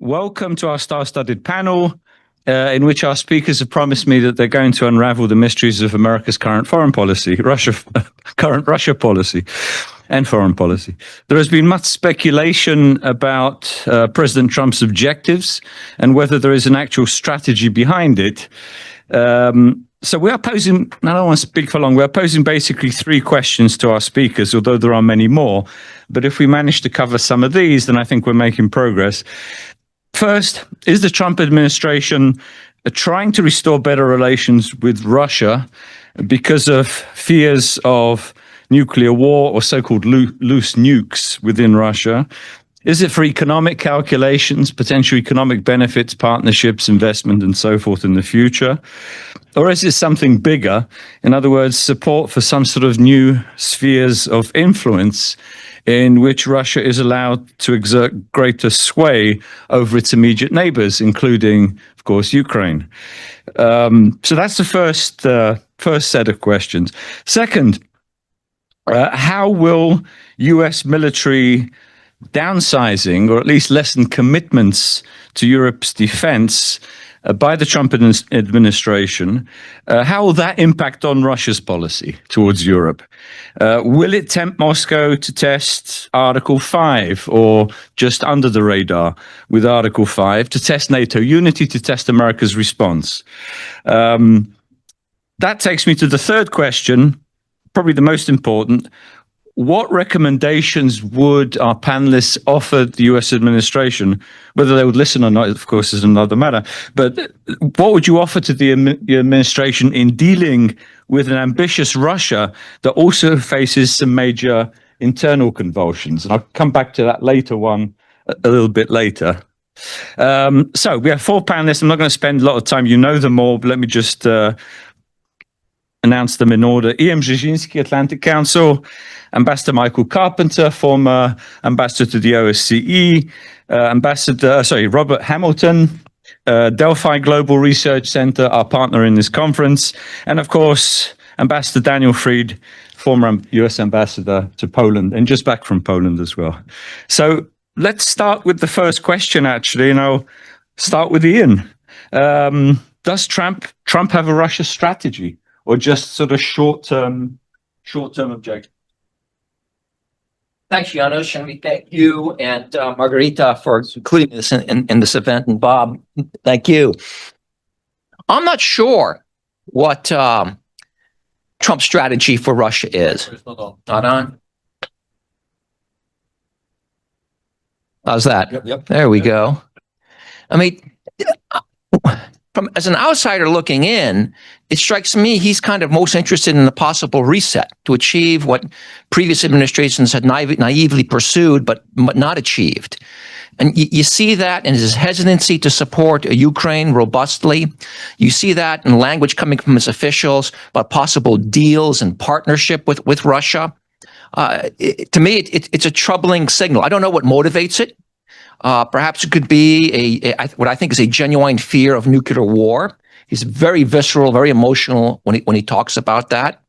Welcome to our star-studded panel, in which our speakers have promised me that they're going to unravel the mysteries of America's current foreign policy, current Russia policy and foreign policy. There has been much speculation about President Trump's objectives and whether there is an actual strategy behind it. So we are posing, I don't want to speak for long, we're posing basically three questions to our speakers, although there are many more. But if we manage to cover some of these, then I think we're making progress. First, is the Trump administration trying to restore better relations with Russia because of fears of nuclear war or so-called loose nukes within Russia? Is it for economic calculations, potential economic benefits, partnerships, investment, and so forth in the future? Or is it something bigger? In other words, support for some sort of new spheres of influence in which Russia is allowed to exert greater sway over its immediate neighbors, including, of course, Ukraine. So that's the first set of questions. Second, how will U.S. military downsizing, or at least lessen commitments to Europe's defense by the Trump administration, how will that impact on Russia's policy towards Europe? Will it tempt Moscow to test Article 5 or just under the radar with Article 5 to test NATO unity, to test America's response? That takes me to the third question, probably the most important. What recommendations would our panelists offer the U.S. administration? Whether they would listen or not, of course, is another matter. But what would you offer to the administration in dealing with an ambitious Russia that also faces some major internal convulsions? And I'll come back to that later one a little bit later. So we have four panelists. I'm not going to spend a lot of time. You know them all, but let me just announce them in order. E.M. Brzezinski, Atlantic Council. Ambassador Michael Carpenter, former ambassador to the OSCE. Robert Hamilton, Delphi Global Research Center, our partner in this conference. And of course, Ambassador Daniel Fried, former US ambassador to Poland, and just back from Poland as well. So let's start with the first question, actually, and I'll start with Ian. Does Trump have a Russia strategy, or just sort of short-term objectives? Thanks, Janusz, and we thank you and Margarita for including this in this event, and Bob, thank you. I'm not sure what Trump's strategy for Russia is. Not on? How's that? Yep. There we go. I mean, as an outsider looking in, it strikes me he's kind of most interested in the possible reset to achieve what previous administrations had naively pursued but not achieved. And you see that in his hesitancy to support Ukraine robustly. You see that in language coming from his officials about possible deals and partnership with Russia. To me, it's a troubling signal. I don't know what motivates it. Perhaps it could be what I think is a genuine fear of nuclear war. He's very visceral, very emotional when he talks about that.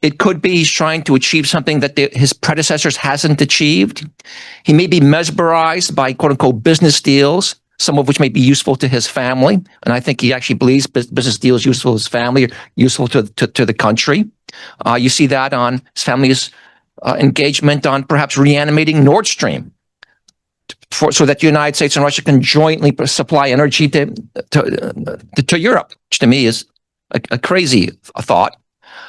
It could be he's trying to achieve something that his predecessors hasn't achieved. He may be mesmerized by quote unquote business deals, some of which may be useful to his family. And I think he actually believes business deals useful to his family, useful to the country. You see that on his family's engagement on perhaps reanimating Nord Stream, so that the United States and Russia can jointly supply energy to Europe, which to me is a crazy thought.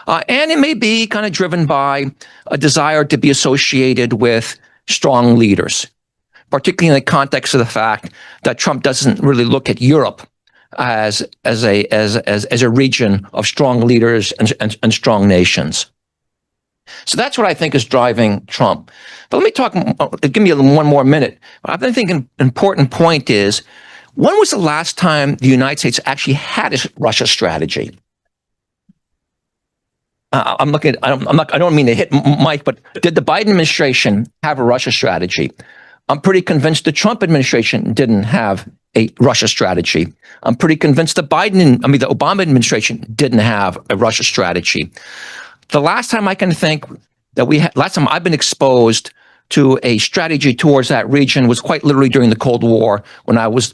And it may be kind of driven by a desire to be associated with strong leaders, particularly in the context of the fact that Trump doesn't really look at Europe as a region of strong leaders and strong nations. So that's what I think is driving Trump. But let me talk, give me one more minute. I think an important point is, when was the last time the United States actually had a Russia strategy? I don't mean to hit Mike, but did the Biden administration have a Russia strategy? I'm pretty convinced the Trump administration didn't have a Russia strategy. I'm pretty convinced the Obama administration didn't have a Russia strategy. The last time I can think that last time I've been exposed to a strategy towards that region was quite literally during the Cold War when I was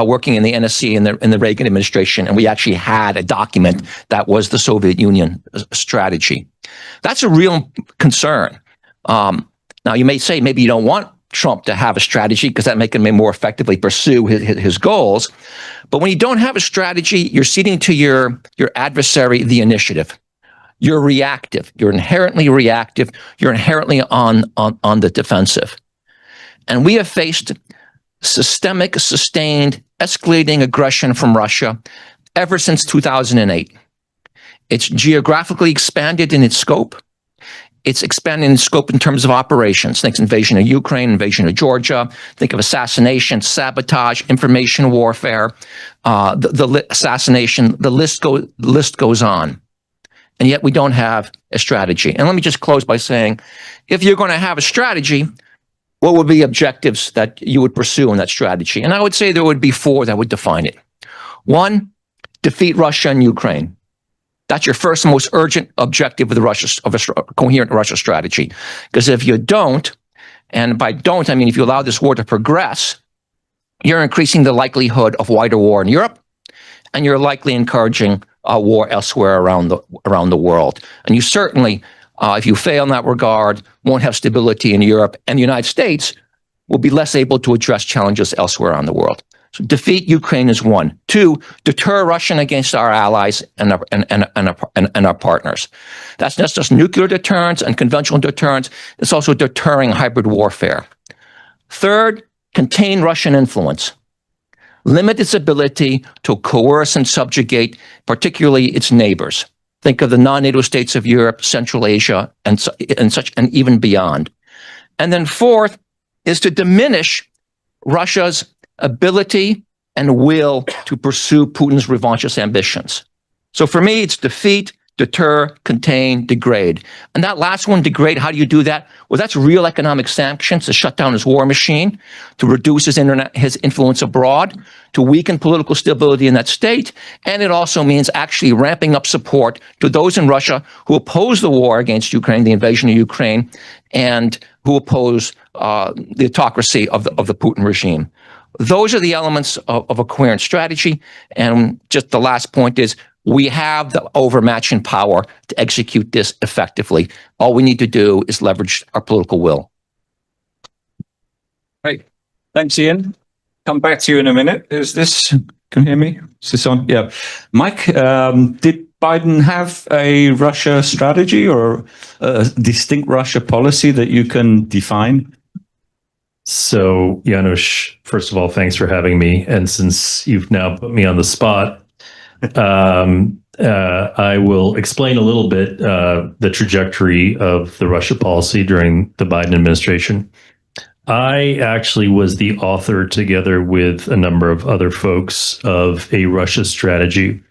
working in the NSC in the Reagan administration, and we actually had a document that was the Soviet Union strategy. That's a real concern. Now, you may say maybe you don't want Trump to have a strategy because that makes him more effectively pursue his goals. But when you don't have a strategy, you're ceding to your adversary the initiative. You're reactive. You're inherently reactive. You're inherently on the defensive. And we have faced systemic, sustained, escalating aggression from Russia ever since 2008. It's geographically expanded in its scope. It's expanding in scope in terms of operations. Think invasion of Ukraine, invasion of Georgia. Think of assassination, sabotage, information warfare, assassination. The list goes on. And yet we don't have a strategy. And let me just close by saying, if you're going to have a strategy, what would be objectives that you would pursue in that strategy? And I would say there would be 4 that would define it. 1, defeat Russia and Ukraine. That's your first and most urgent objective of a coherent Russia strategy. Because if you don't, and by don't, I mean if you allow this war to progress, you're increasing the likelihood of wider war in Europe, and you're likely encouraging war elsewhere around the world. And you certainly, if you fail in that regard, won't have stability in Europe, and the United States will be less able to address challenges elsewhere around the world. So defeat Ukraine is 1. 2, deter Russia against our allies and our partners. That's not just nuclear deterrence and conventional deterrence. It's also deterring hybrid warfare. 3rd, contain Russian influence. Limit its ability to coerce and subjugate, particularly its neighbors. Think of the non-NATO states of Europe, Central Asia, and even beyond. And then 4th is to diminish Russia's ability and will to pursue Putin's revanchist ambitions. So for me, it's defeat, deter, contain, degrade. And that last one, degrade, how do you do that? Well, that's real economic sanctions to shut down his war machine, to reduce his influence abroad, to weaken political stability in that state. And it also means actually ramping up support to those in Russia who oppose the war against Ukraine, the invasion of Ukraine, and who oppose the autocracy of the Putin regime. Those are the elements of a coherent strategy. And just the last point is, we have the overmatching power to execute this effectively. All we need to do is leverage our political will. Great. Thanks, Ian. Come back to you in a minute. Can you hear me? Is this on? Yeah. Mike, did Biden have a Russia strategy or a distinct Russia policy that you can define? So, Janusz, first of all, thanks for having me. And since you've now put me on the spot, I will explain a little bit the trajectory of the Russia policy during the Biden administration. I actually was the author, together with a number of other folks, of a Russia strategy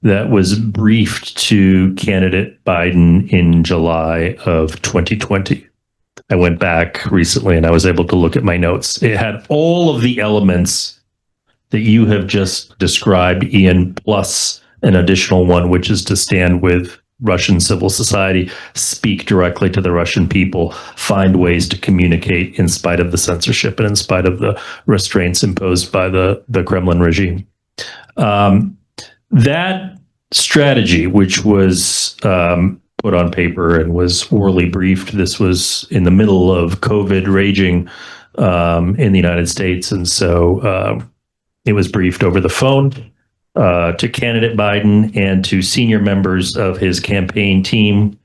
that was briefed to candidate Biden in July of 2020. I went back recently and I was able to look at my notes. It had all of the elements that you have just described, Ian, plus an additional one, which is to stand with Russian civil society, speak directly to the Russian people, find ways to communicate in spite of the censorship and in spite of the restraints imposed by the Kremlin regime. That strategy, which was put on paper and was orally briefed, this was in the middle of COVID raging in the United States. And so it was briefed over the phone to candidate Biden and to senior members of his campaign team.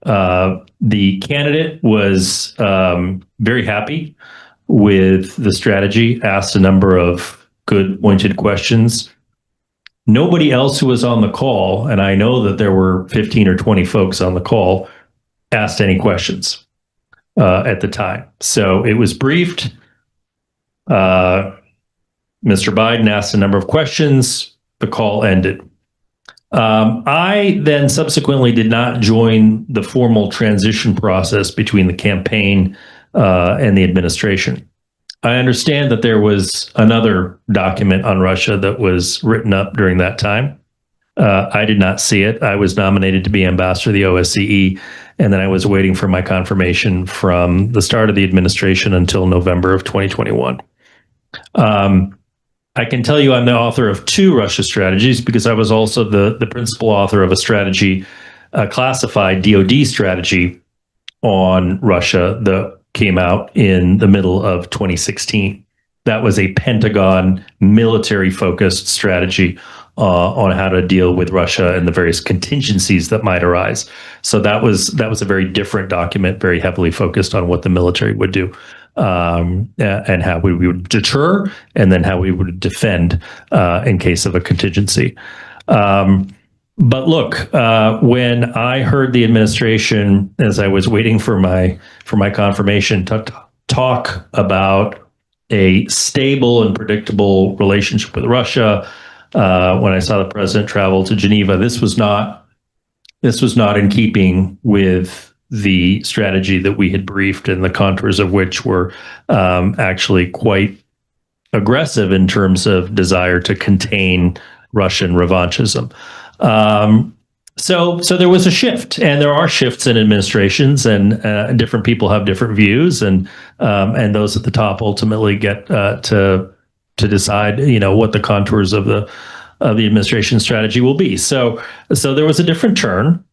The candidate was very happy with the strategy, asked a number of good, pointed questions. Nobody else who was on the call, and I know that there were 15 or 20 folks on the call, asked any questions at the time. So it was briefed. Mr. Biden asked a number of questions. The call ended. I then subsequently did not join the formal transition process between the campaign and the administration. I understand that there was another document on Russia that was written up during that time. I did not see it. I was nominated to be ambassador to the OSCE, And then I was waiting for my confirmation from the start of the administration until November of 2021. I can tell you I'm the author of 2 Russia strategies because I was also the principal author of a strategy, a classified DoD strategy on Russia that came out in the middle of 2016. That was a Pentagon military-focused strategy on how to deal with Russia and the various contingencies that might arise. So that was a very different document, very heavily focused on what the military would do, and how we would deter, and then how we would defend in case of a contingency. But look, when I heard the administration, as I was waiting for my confirmation, to talk about a stable and predictable relationship with Russia, when I saw the president travel to Geneva, this was not in keeping with the strategy that we had briefed, and the contours of which were actually quite aggressive in terms of desire to contain Russian revanchism. So there was a shift, and there are shifts in administrations, and different people have different views, and those at the top ultimately get to decide, what the contours of the administration strategy will be. So there was a different turn,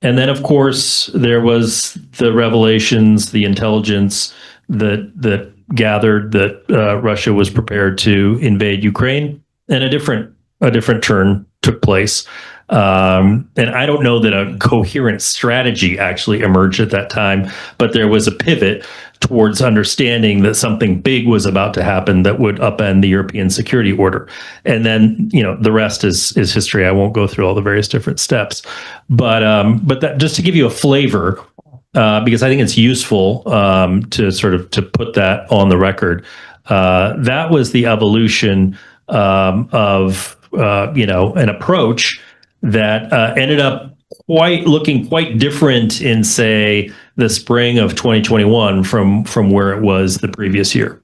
and then of course there was the revelations, the intelligence that gathered that Russia was prepared to invade Ukraine, and a different turn took place. And I don't know that a coherent strategy actually emerged at that time, but there was a pivot towards understanding that something big was about to happen that would upend the European security order. And then, the rest is history. I won't go through all the various different steps, but that, just to give you a flavor, because I think it's useful to put that on the record. That was the evolution of an approach that ended up looking quite different in, say, the spring of 2021 from where it was the previous year.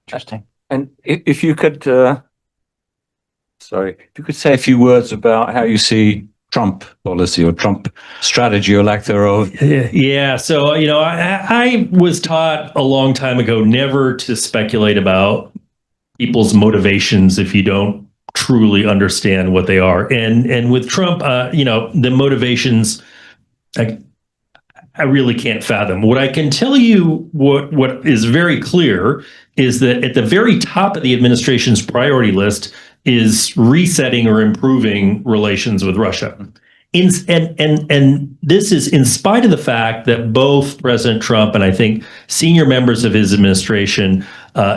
Interesting. And if you could, say a few words about how you see Trump policy or Trump strategy or lack thereof. Yeah. So, I was taught a long time ago never to speculate about people's motivations if you don't truly understand what they are. And with Trump, the motivations, I really can't fathom. What I can tell you, what is very clear, is that at the very top of the administration's priority list is resetting or improving relations with Russia. And this is in spite of the fact that both President Trump and I think senior members of his administration,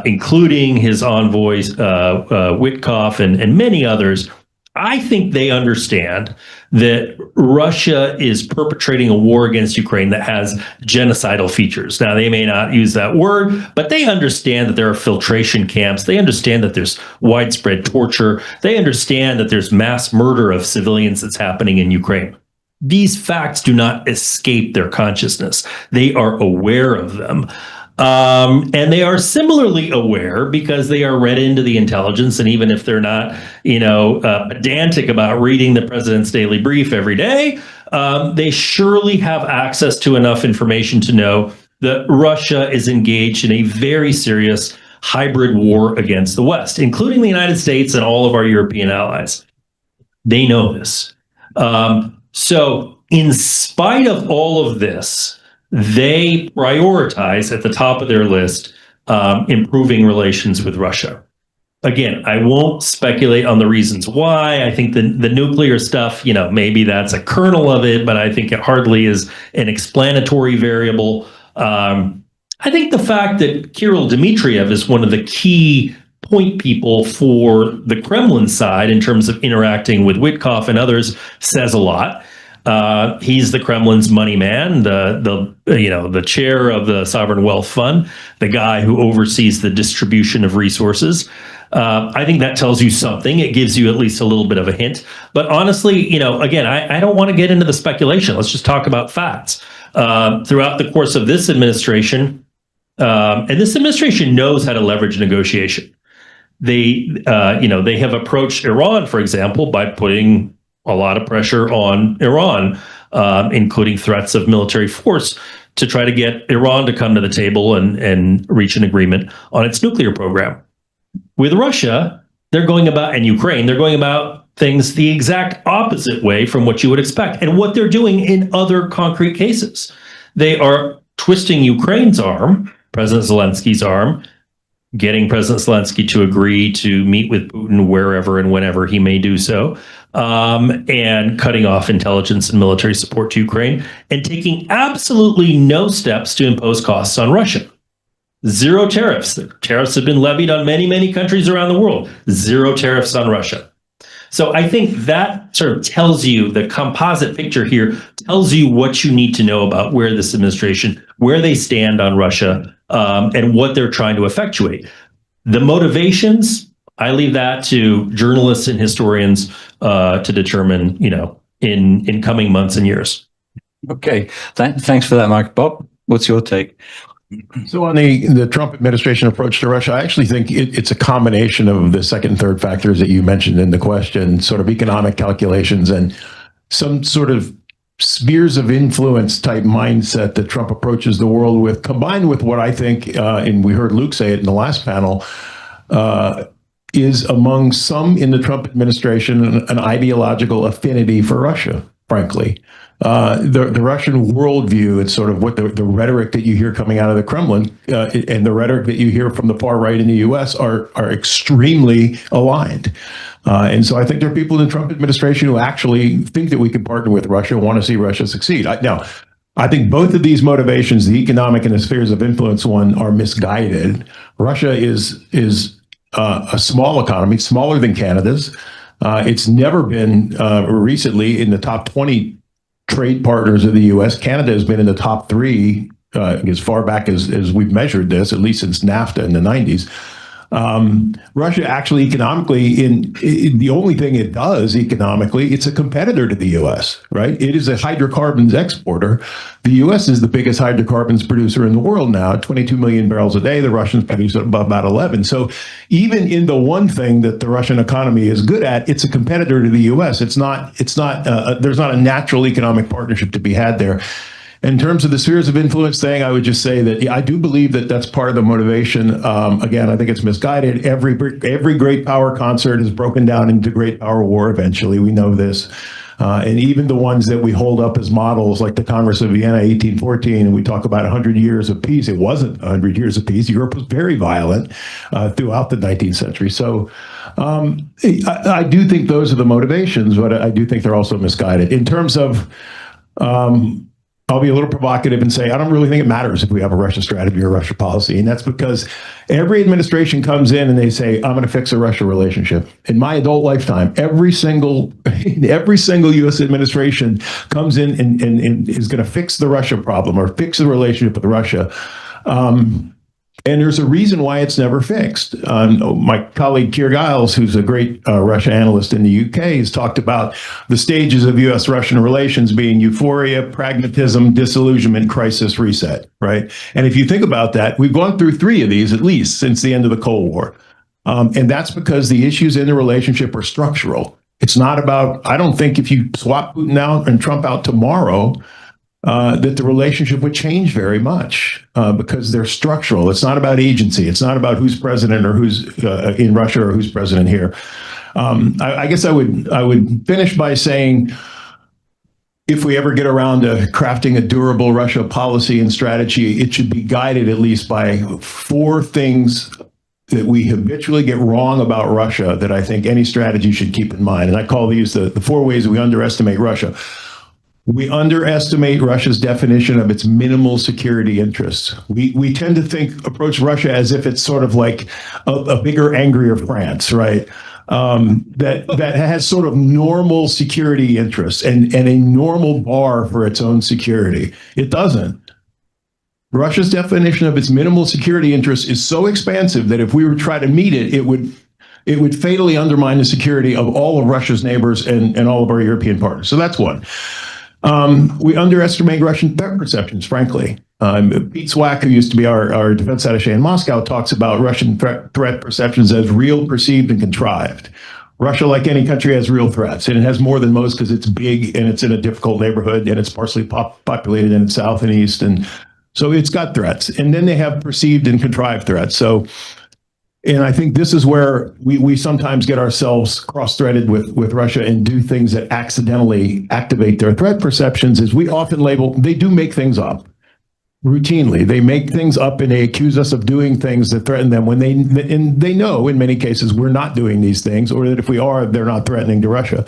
including his envoys, Witkoff and many others, I think they understand that Russia is perpetrating a war against Ukraine that has genocidal features. Now, they may not use that word, but they understand that there are filtration camps. They understand that there's widespread torture. They understand that there's mass murder of civilians that's happening in Ukraine. These facts do not escape their consciousness. They are aware of them. And they are similarly aware, because they are read into the intelligence, and even if they're not, pedantic about reading the president's daily brief every day, they surely have access to enough information to know that Russia is engaged in a very serious hybrid war against the West, including the United States and all of our European allies. They know this. So in spite of all of this, they prioritize at the top of their list improving relations with Russia. Again, I won't speculate on the reasons why. I think the nuclear stuff, maybe that's a kernel of it, but I think it hardly is an explanatory variable. I think the fact that Kirill Dmitriev is one of the key point people for the Kremlin side in terms of interacting with Witkoff and others says a lot. He's the Kremlin's money man, the chair of the Sovereign Wealth Fund, the guy who oversees the distribution of resources. I think that tells you something. It gives you at least a little bit of a hint. But honestly, again, I don't want to get into the speculation. Let's just talk about facts. Throughout the course of this administration, and this administration knows how to leverage negotiation. They have approached Iran, for example, by putting a lot of pressure on Iran including threats of military force to try to get Iran to come to the table and reach an agreement on its nuclear program. With Russia, they're going about, and Ukraine, they're going about things the exact opposite way from what you would expect, and what they're doing in other concrete cases. They are twisting Ukraine's arm, President Zelensky's arm, getting President Zelensky to agree to meet with Putin wherever and whenever he may do so, and cutting off intelligence and military support to Ukraine, and taking absolutely no steps to impose costs on Russia. Zero tariffs. The tariffs have been levied on many, many countries around the world. Zero tariffs on Russia. So I think that sort of tells you, the composite picture here tells you what you need to know about where this administration, where they stand on Russia, and what they're trying to effectuate. The motivations, I leave that to journalists and historians to determine, in coming months and years. Okay, thanks for that, Mike. Bob, what's your take? So on the Trump administration approach to Russia, I actually think it's a combination of the second and third factors that you mentioned in the question, sort of economic calculations and some sort of spheres of influence type mindset that Trump approaches the world with, combined with what I think, and we heard Luke say it in the last panel, is among some in the Trump administration an ideological affinity for Russia, frankly. The Russian worldview, it's sort of what the rhetoric that you hear coming out of the Kremlin and the rhetoric that you hear from the far right in the U.S. are extremely aligned. And so I think there are people in the Trump administration who actually think that we can partner with Russia, want to see Russia succeed. Now, I think both of these motivations, the economic and the spheres of influence one, are misguided. Russia is a small economy, smaller than Canada's. It's never been recently in the top 20 trade partners of the U.S. Canada has been in the top 3 as far back as we've measured this, at least since NAFTA in the 90s. Russia actually economically, in the only thing it does economically, it's a competitor to the U.S., right? It is a hydrocarbons exporter. The U.S. is the biggest hydrocarbons producer in the world now, 22 million barrels a day. The Russians produce about 11. So even in the one thing that the Russian economy is good at, it's a competitor to the U.S. There's not a natural economic partnership to be had there. In terms of the spheres of influence thing, I would just say that I do believe that that's part of the motivation. Again, I think it's misguided. Every great power concert is broken down into great power war eventually. We know this. And even the ones that we hold up as models, like the Congress of Vienna, 1814, and we talk about 100 years of peace. It wasn't 100 years of peace. Europe was very violent throughout the 19th century. So I do think those are the motivations, but I do think they're also misguided. In terms of I'll be a little provocative and say, I don't really think it matters if we have a Russia strategy or Russia policy. And that's because every administration comes in and they say, I'm going to fix a Russia relationship. In my adult lifetime, every single U.S. administration comes in and is going to fix the Russia problem or fix the relationship with Russia. And there's a reason why it's never fixed. My colleague Keir Giles, who's a great Russia analyst in the UK, has talked about the stages of U.S.-Russian relations being euphoria, pragmatism, disillusionment, crisis, reset, right? And if you think about that, we've gone through 3 of these at least since the end of the Cold War. And that's because the issues in the relationship are structural. It's not about, I don't think if you swap Putin out and Trump out tomorrow, that the relationship would change very much because they're structural. It's not about agency. It's not about who's president or who's in Russia or who's president here. I guess I would finish by saying, if we ever get around to crafting a durable Russia policy and strategy, it should be guided at least by 4 things that we habitually get wrong about Russia that I think any strategy should keep in mind. And I call these the 4 ways we underestimate Russia. We underestimate Russia's definition of its minimal security interests. We tend to approach Russia as if it's sort of like a bigger, angrier France, right? That has sort of normal security interests and a normal bar for its own security. It doesn't. Russia's definition of its minimal security interests is so expansive that if we were to try to meet it, it would fatally undermine the security of all of Russia's neighbors and all of our European partners. So that's one. We underestimate Russian threat perceptions, frankly. Pete Swack, who used to be our defense attaché in Moscow, talks about Russian threat perceptions as real, perceived, and contrived. Russia, like any country, has real threats, and it has more than most because it's big and it's in a difficult neighborhood and it's sparsely populated in its south and east. And so it's got threats. And then they have perceived and contrived threats. So, and I think this is where we sometimes get ourselves cross-threaded with Russia and do things that accidentally activate their threat perceptions, is we often label, they do make things up. Routinely, they make things up and they accuse us of doing things that threaten them when they know in many cases we're not doing these things, or that if we are, they're not threatening to Russia.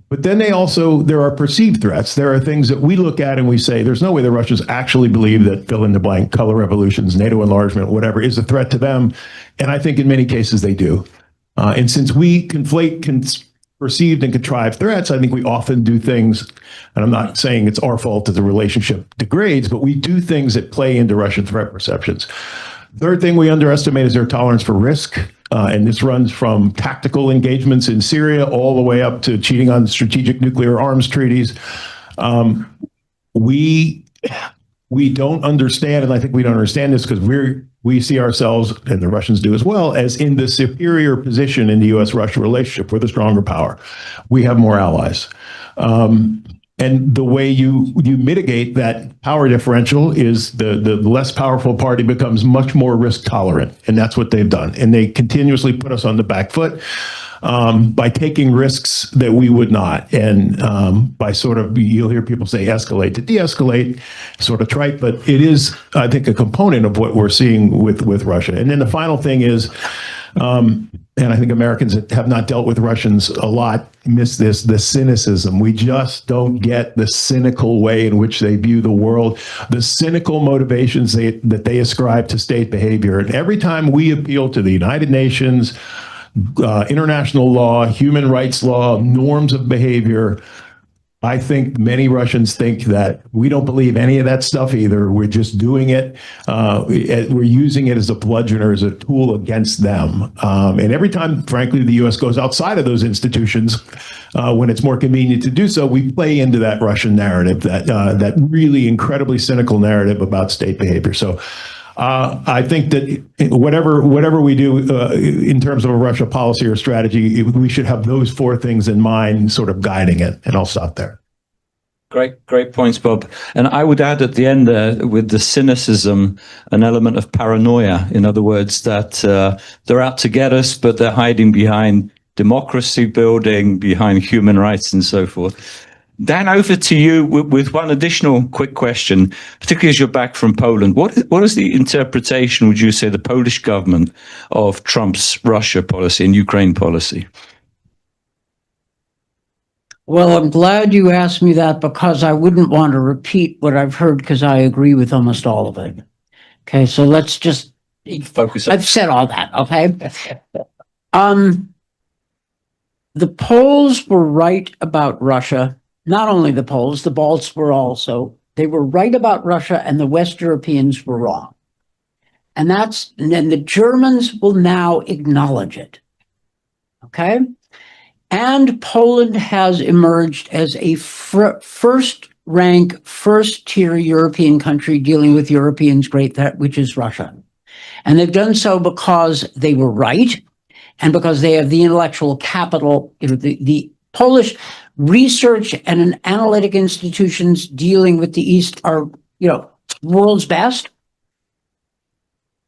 But then there are perceived threats. There are things that we look at and we say, there's no way the Russians actually believe that fill in the blank, color revolutions, NATO enlargement, whatever, is a threat to them. And I think in many cases they do. And since we conflate perceived and contrived threats, I think we often do things, and I'm not saying it's our fault that the relationship degrades, but we do things that play into Russian threat perceptions. Third thing we underestimate is their tolerance for risk. And this runs from tactical engagements in Syria all the way up to cheating on strategic nuclear arms treaties. We don't understand, and I think we don't understand this because we see ourselves, and the Russians do as well, as in the superior position in the U.S.-Russia relationship. We're the stronger power. We have more allies. And the way you mitigate that power differential is the less powerful party becomes much more risk tolerant. And that's what they've done. And they continuously put us on the back foot by taking risks that we would not. And by sort of, you'll hear people say escalate to de-escalate, sort of trite, but it is, I think, a component of what we're seeing with Russia. And then the final thing is, and I think Americans that have not dealt with Russians a lot miss this, the cynicism. We just don't get the cynical way in which they view the world, the cynical motivations that they ascribe to state behavior. And every time we appeal to the United Nations, international law, human rights law, norms of behavior, I think many Russians think that we don't believe any of that stuff either. We're just doing it. We're using it as a bludgeon or as a tool against them. And every time, frankly, the U.S. goes outside of those institutions, when it's more convenient to do so, we play into that Russian narrative, that really incredibly cynical narrative about state behavior. So I think that whatever we do in terms of a Russia policy or strategy, we should have those four things in mind, sort of guiding it. And I'll stop there. Great points, Bob. And I would add at the end there, with the cynicism, an element of paranoia. In other words, that they're out to get us, but they're hiding behind democracy building, behind human rights, and so forth. Dan, over to you with one additional quick question, particularly as you're back from Poland. What is the interpretation, would you say, the Polish government of Trump's Russia policy and Ukraine policy? Well, I'm glad you asked me that because I wouldn't want to repeat what I've heard because I agree with almost all of it. Okay, so let's just focus. I've said all that, okay? The Poles were right about Russia. Not only the Poles, the Balts were also. They were right about Russia and the West Europeans were wrong. And then the Germans will now acknowledge it. Okay? And Poland has emerged as a first-rank, first-tier European country dealing with Europeans' great threat, which is Russia. And they've done so because they were right and because they have the intellectual capital. The Polish research and analytic institutions dealing with the East are, world's best.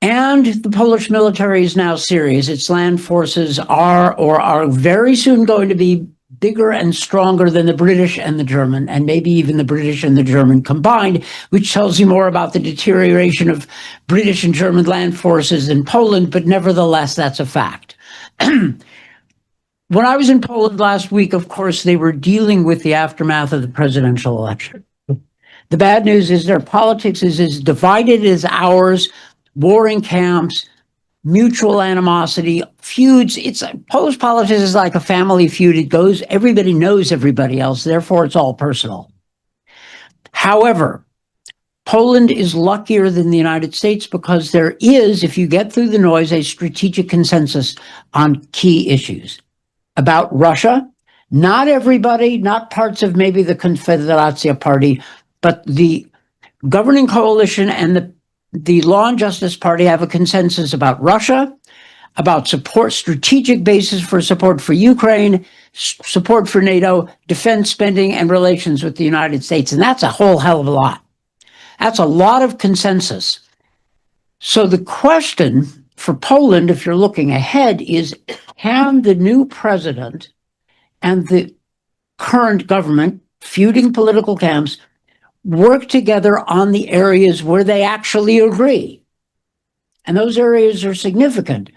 And the Polish military is now serious. Its land forces are very soon going to be bigger and stronger than the British and the German, and maybe even the British and the German combined, which tells you more about the deterioration of British and German land forces in Poland, but nevertheless, that's a fact. When I was in Poland last week, of course, they were dealing with the aftermath of the presidential election. The bad news is their politics is as divided as ours. Warring camps, mutual animosity, feuds. Polish politics is like a family feud. It goes, everybody knows everybody else, therefore it's all personal. However, Poland is luckier than the United States because there is, if you get through the noise, a strategic consensus on key issues. About Russia, not everybody, not parts of maybe the Konfederacja Party, but the governing coalition and the Law and Justice Party have a consensus about Russia, about support, strategic basis for support for Ukraine, support for NATO, defense spending, and relations with the United States. And that's a whole hell of a lot. That's a lot of consensus. So the question for Poland, if you're looking ahead, is can the new president and the current government, feuding political camps, work together on the areas where they actually agree? And those areas are significant.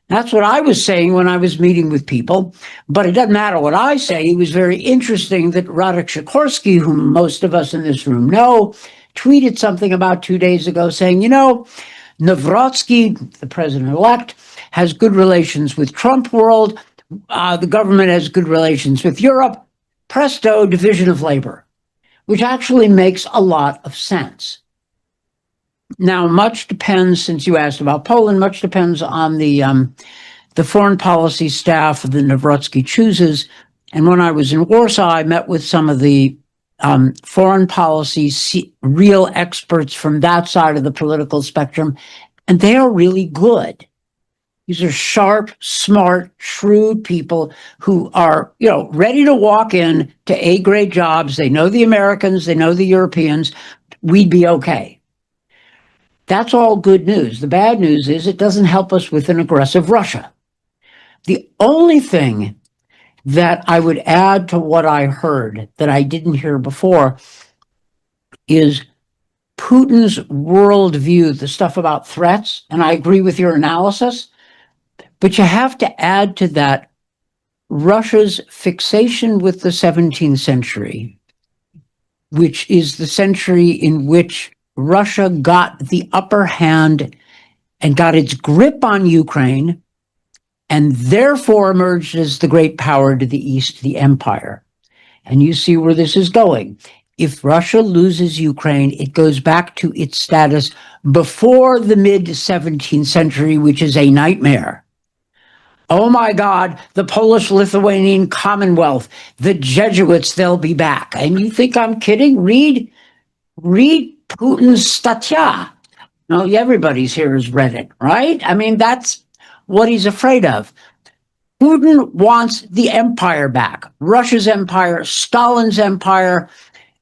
That's what I was saying when I was meeting with people, but it doesn't matter what I say. It was very interesting that Radek Sikorski, whom most of us in this room know, tweeted something about 2 days ago saying, you know, Nawrocki, the president-elect, has good relations with Trump world. The government has good relations with Europe. Presto, division of labor, which actually makes a lot of sense. Now, much depends, since you asked about Poland, much depends on the foreign policy staff that Nawrocki chooses. And when I was in Warsaw, I met with some of the foreign policy real experts from that side of the political spectrum, and they are really good. These are sharp, smart, shrewd people who are, you know, ready to walk in to A-grade jobs. They know the Americans, they know the Europeans. We'd be okay. That's all good news. The bad news is it doesn't help us with an aggressive Russia. The only thing that I would add to what I heard that I didn't hear before is Putin's worldview, the stuff about threats, and I agree with your analysis, but you have to add to that Russia's fixation with the 17th century, which is the century in which Russia got the upper hand and got its grip on Ukraine and therefore emerged as the great power to the east, the empire. And you see where this is going. If Russia loses Ukraine, it goes back to its status before the mid-17th century, which is a nightmare. Oh my God, the Polish-Lithuanian Commonwealth, the Jesuits, they'll be back. And you think I'm kidding? Read Putin's statya. No, everybody's here has read it, right? I mean, that's what he's afraid of. Putin wants the empire back, Russia's empire, Stalin's empire,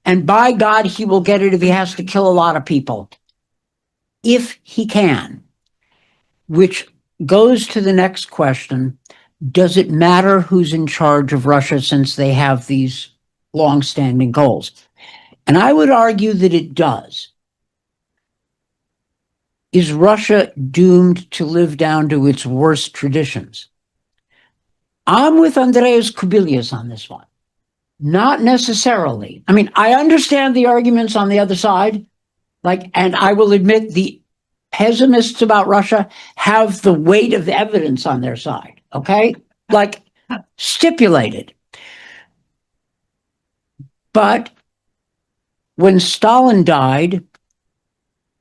and by God, he will get it if he has to kill a lot of people. If he can, which goes to the next question. Does it matter who's in charge of Russia since they have these long-standing goals? And I would argue that it does. Is Russia doomed to live down to its worst traditions? I'm with Andreas Kubilius on this one. Not necessarily. I mean, I understand the arguments on the other side, and I will admit the pessimists about Russia have the weight of the evidence on their side, okay? Stipulated. But when Stalin died,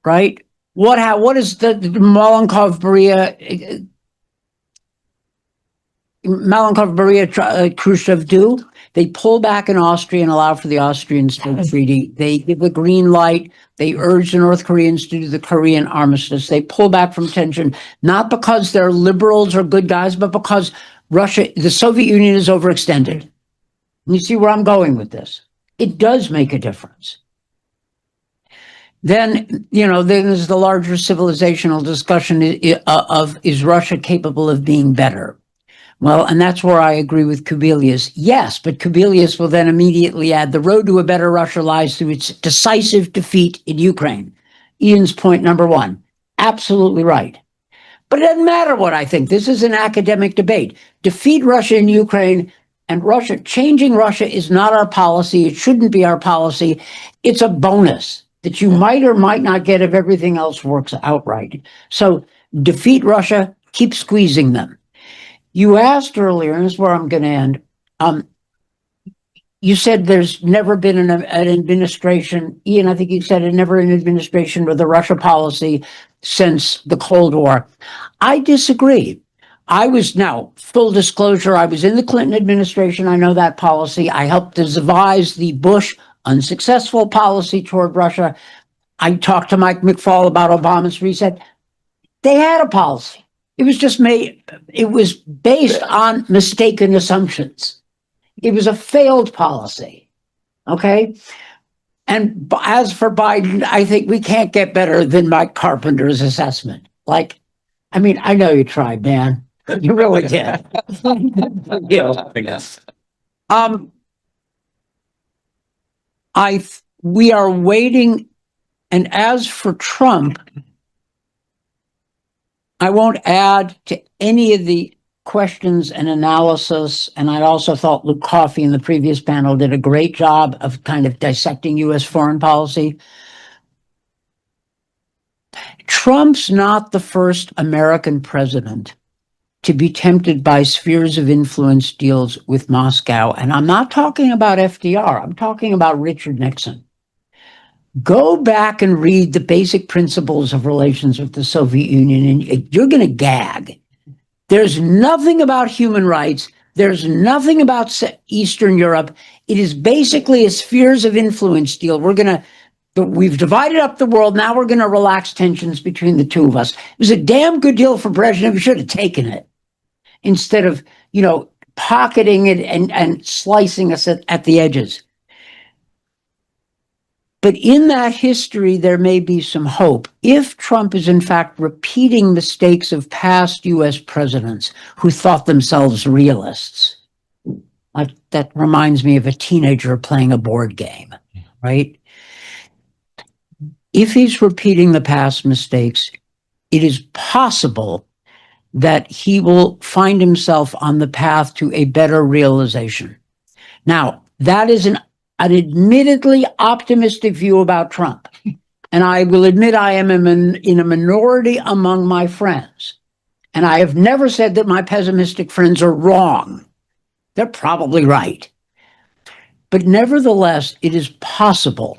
right, what is the Malenkov-Beria Khrushchev do? They pull back in Austria and allow for the Austrian State Treaty. They give a green light. They urge the North Koreans to do the Korean armistice. They pull back from tension, not because they're liberals or good guys, but because the Soviet Union is overextended. You see where I'm going with this? It does make a difference. Then there's the larger civilizational discussion of is Russia capable of being better? Well, and that's where I agree with Kubilius. Yes, but Kubilius will then immediately add the road to a better Russia lies through its decisive defeat in Ukraine. Ian's point number one. Absolutely right. But it doesn't matter what I think. This is an academic debate. Defeat Russia in Ukraine and changing Russia is not our policy. It shouldn't be our policy. It's a bonus that you might or might not get if everything else works out right. So defeat Russia, keep squeezing them. You asked earlier, and this is where I'm going to end. You said there's never been an administration, Ian, I think you said never an administration with a Russia policy since the Cold War. I disagree. Now, full disclosure, I was in the Clinton administration. I know that policy. I helped devise the Bush unsuccessful policy toward Russia. I talked to Mike McFaul about Obama's reset. They had a policy. It was just made, it was based on mistaken assumptions. It was a failed policy. Okay. And as for Biden, I think we can't get better than Mike Carpenter's assessment. Like, I mean, I know you tried, man. You really did. We are waiting. And as for Trump, I won't add to any of the questions and analysis. And I also thought Luke Coffey in the previous panel did a great job of kind of dissecting U.S. foreign policy. Trump's not the first American president to be tempted by spheres of influence deals with Moscow. And I'm not talking about FDR. I'm talking about Richard Nixon. Go back and read the basic principles of relations with the Soviet Union, and you're going to gag. There's nothing about human rights. There's nothing about Eastern Europe. It is basically a spheres of influence deal. We've divided up the world. Now we're going to relax tensions between the two of us. It was a damn good deal for Brezhnev. We should have taken it instead of, pocketing it and slicing us at the edges. But in that history, there may be some hope. If Trump is in fact repeating mistakes of past US presidents who thought themselves realists, like that reminds me of a teenager playing a board game, right? If he's repeating the past mistakes, it is possible that he will find himself on the path to a better realization. Now, that is an admittedly optimistic view about Trump. And I will admit I am in a minority among my friends. And I have never said that my pessimistic friends are wrong. They're probably right. But nevertheless, it is possible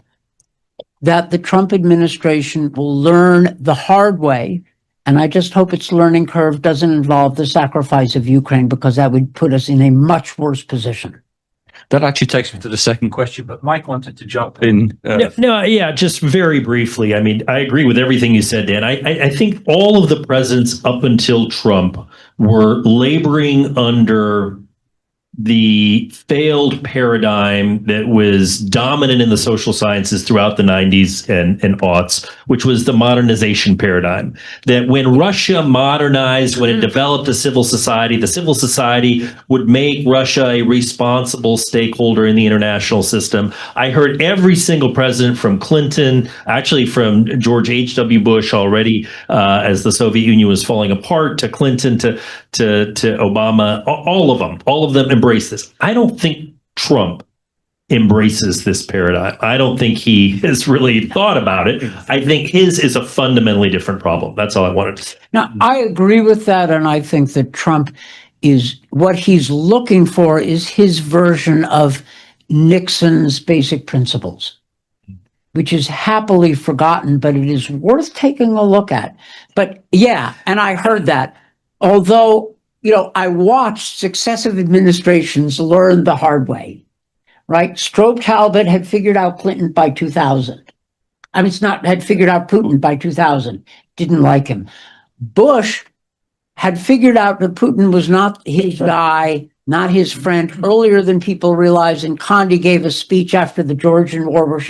that the Trump administration will learn the hard way. And I just hope its learning curve doesn't involve the sacrifice of Ukraine, because that would put us in a much worse position. That actually takes me to the second question, but Mike wanted to jump in. Yeah, just very briefly. I mean, I agree with everything you said, Dan. I think all of the presidents up until Trump were laboring under the failed paradigm that was dominant in the social sciences throughout the 90s and aughts, which was the modernization paradigm. That when Russia modernized, when it developed a civil society, the civil society would make Russia a responsible stakeholder in the international system. I heard every single president from Clinton, actually from George H.W. Bush already, as the Soviet Union was falling apart, to Clinton, to Obama, all of them embraced this. I don't think Trump embraces this paradigm. I don't think he has really thought about it. I think his is a fundamentally different problem. That's all I wanted to say. Now, I agree with that. And I think that Trump is, what he's looking for is his version of Nixon's basic principles, which is happily forgotten, but it is worth taking a look at. But yeah, and I heard that. Although, I watched successive administrations learn the hard way, right? Strobe Talbot had figured out Clinton by 2000. Had figured out Putin by 2000. Didn't like him. Bush had figured out that Putin was not his guy, not his friend, earlier than people realized. And Condi gave a speech after the Georgian War where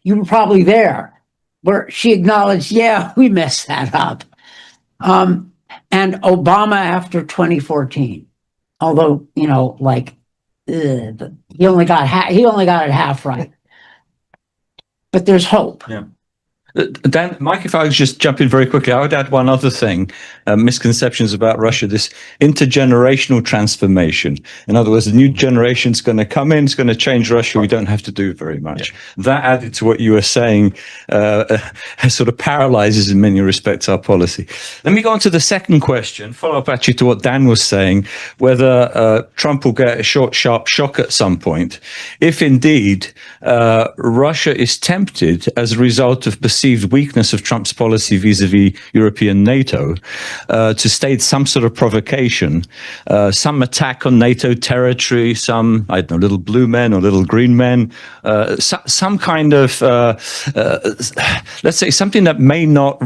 you were probably there, where she acknowledged, yeah, we messed that up. And Obama after 2014, although, he only got it half right. But there's hope. Yeah. Dan, Mike, if I could just jump in very quickly, I would add one other thing, misconceptions about Russia, this intergenerational transformation. In other words, the new generation's going to come in, it's going to change Russia, we don't have to do very much. Yeah. That added to what you were saying, sort of paralyzes in many respects our policy. Let me go on to the second question, follow up actually to what Dan was saying, whether Trump will get a short, sharp shock at some point. If indeed Russia is tempted as a result of perceived weakness of Trump's policy vis-a-vis European NATO, to stage some sort of provocation, some attack on NATO territory, some, I don't know, little blue men or little green men, some kind of, let's say, something that may not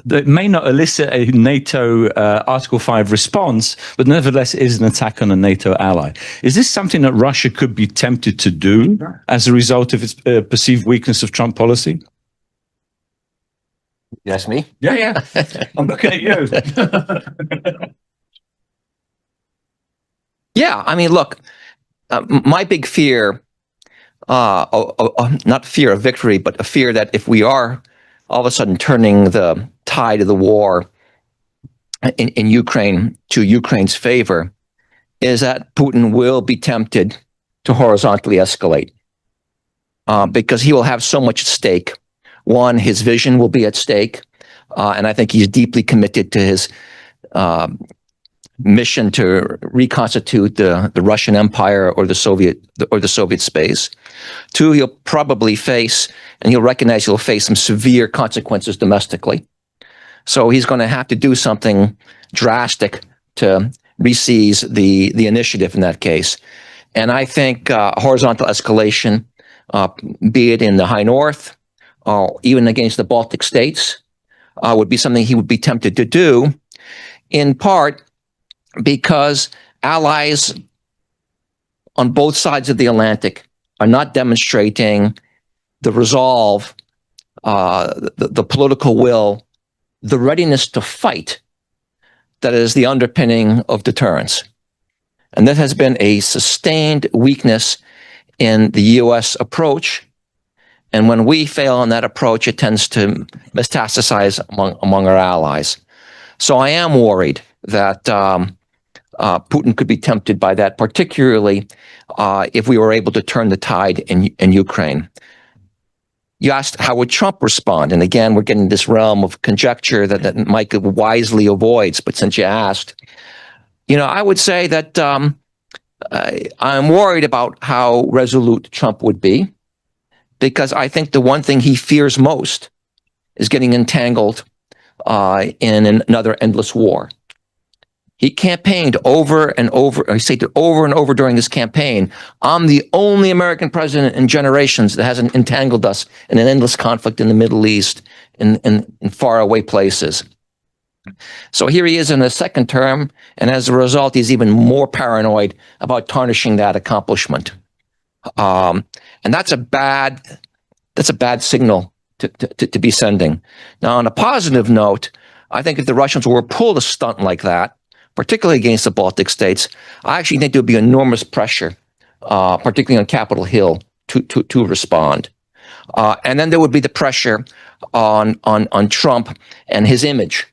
that may not elicit a NATO Article 5 response, but nevertheless is an attack on a NATO ally. Is this something that Russia could be tempted to do as a result of its perceived weakness of Trump policy? You ask me? Yeah. I'm looking at you. Yeah, I mean, look, my big fear, not fear of victory, but a fear that if we are all of a sudden turning the tide of the war in Ukraine to Ukraine's favor, is that Putin will be tempted to horizontally escalate because he will have so much at stake. One, his vision will be at stake, and I think he's deeply committed to his mission to reconstitute the Russian Empire or the Soviet space. Two, he'll probably face, and he'll recognize he'll face some severe consequences domestically. So he's going to have to do something drastic to reseize the initiative in that case. And I think horizontal escalation, be it in the high north, even against the Baltic states, would be something he would be tempted to do, in part because allies on both sides of the Atlantic are not demonstrating the resolve, the political will, the readiness to fight that is the underpinning of deterrence. And that has been a sustained weakness in the U.S. approach. And when we fail on that approach, it tends to metastasize among our allies. So I am worried that Putin could be tempted by that, particularly if we were able to turn the tide in Ukraine. You asked how would Trump respond? And again, we're getting this realm of conjecture that Mike wisely avoids. But since you asked, I would say that I'm worried about how resolute Trump would be, because I think the one thing he fears most is getting entangled in another endless war. He campaigned over and over, he stated over and over during this campaign, I'm the only American president in generations that hasn't entangled us in an endless conflict in the Middle East, in faraway places. So here he is in his second term, and as a result, he's even more paranoid about tarnishing that accomplishment. And that's a bad signal to be sending. Now, on a positive note, I think if the Russians were pulled a stunt like that, particularly against the Baltic states, I actually think there would be enormous pressure, particularly on Capitol Hill, to respond. And then there would be the pressure on Trump and his image,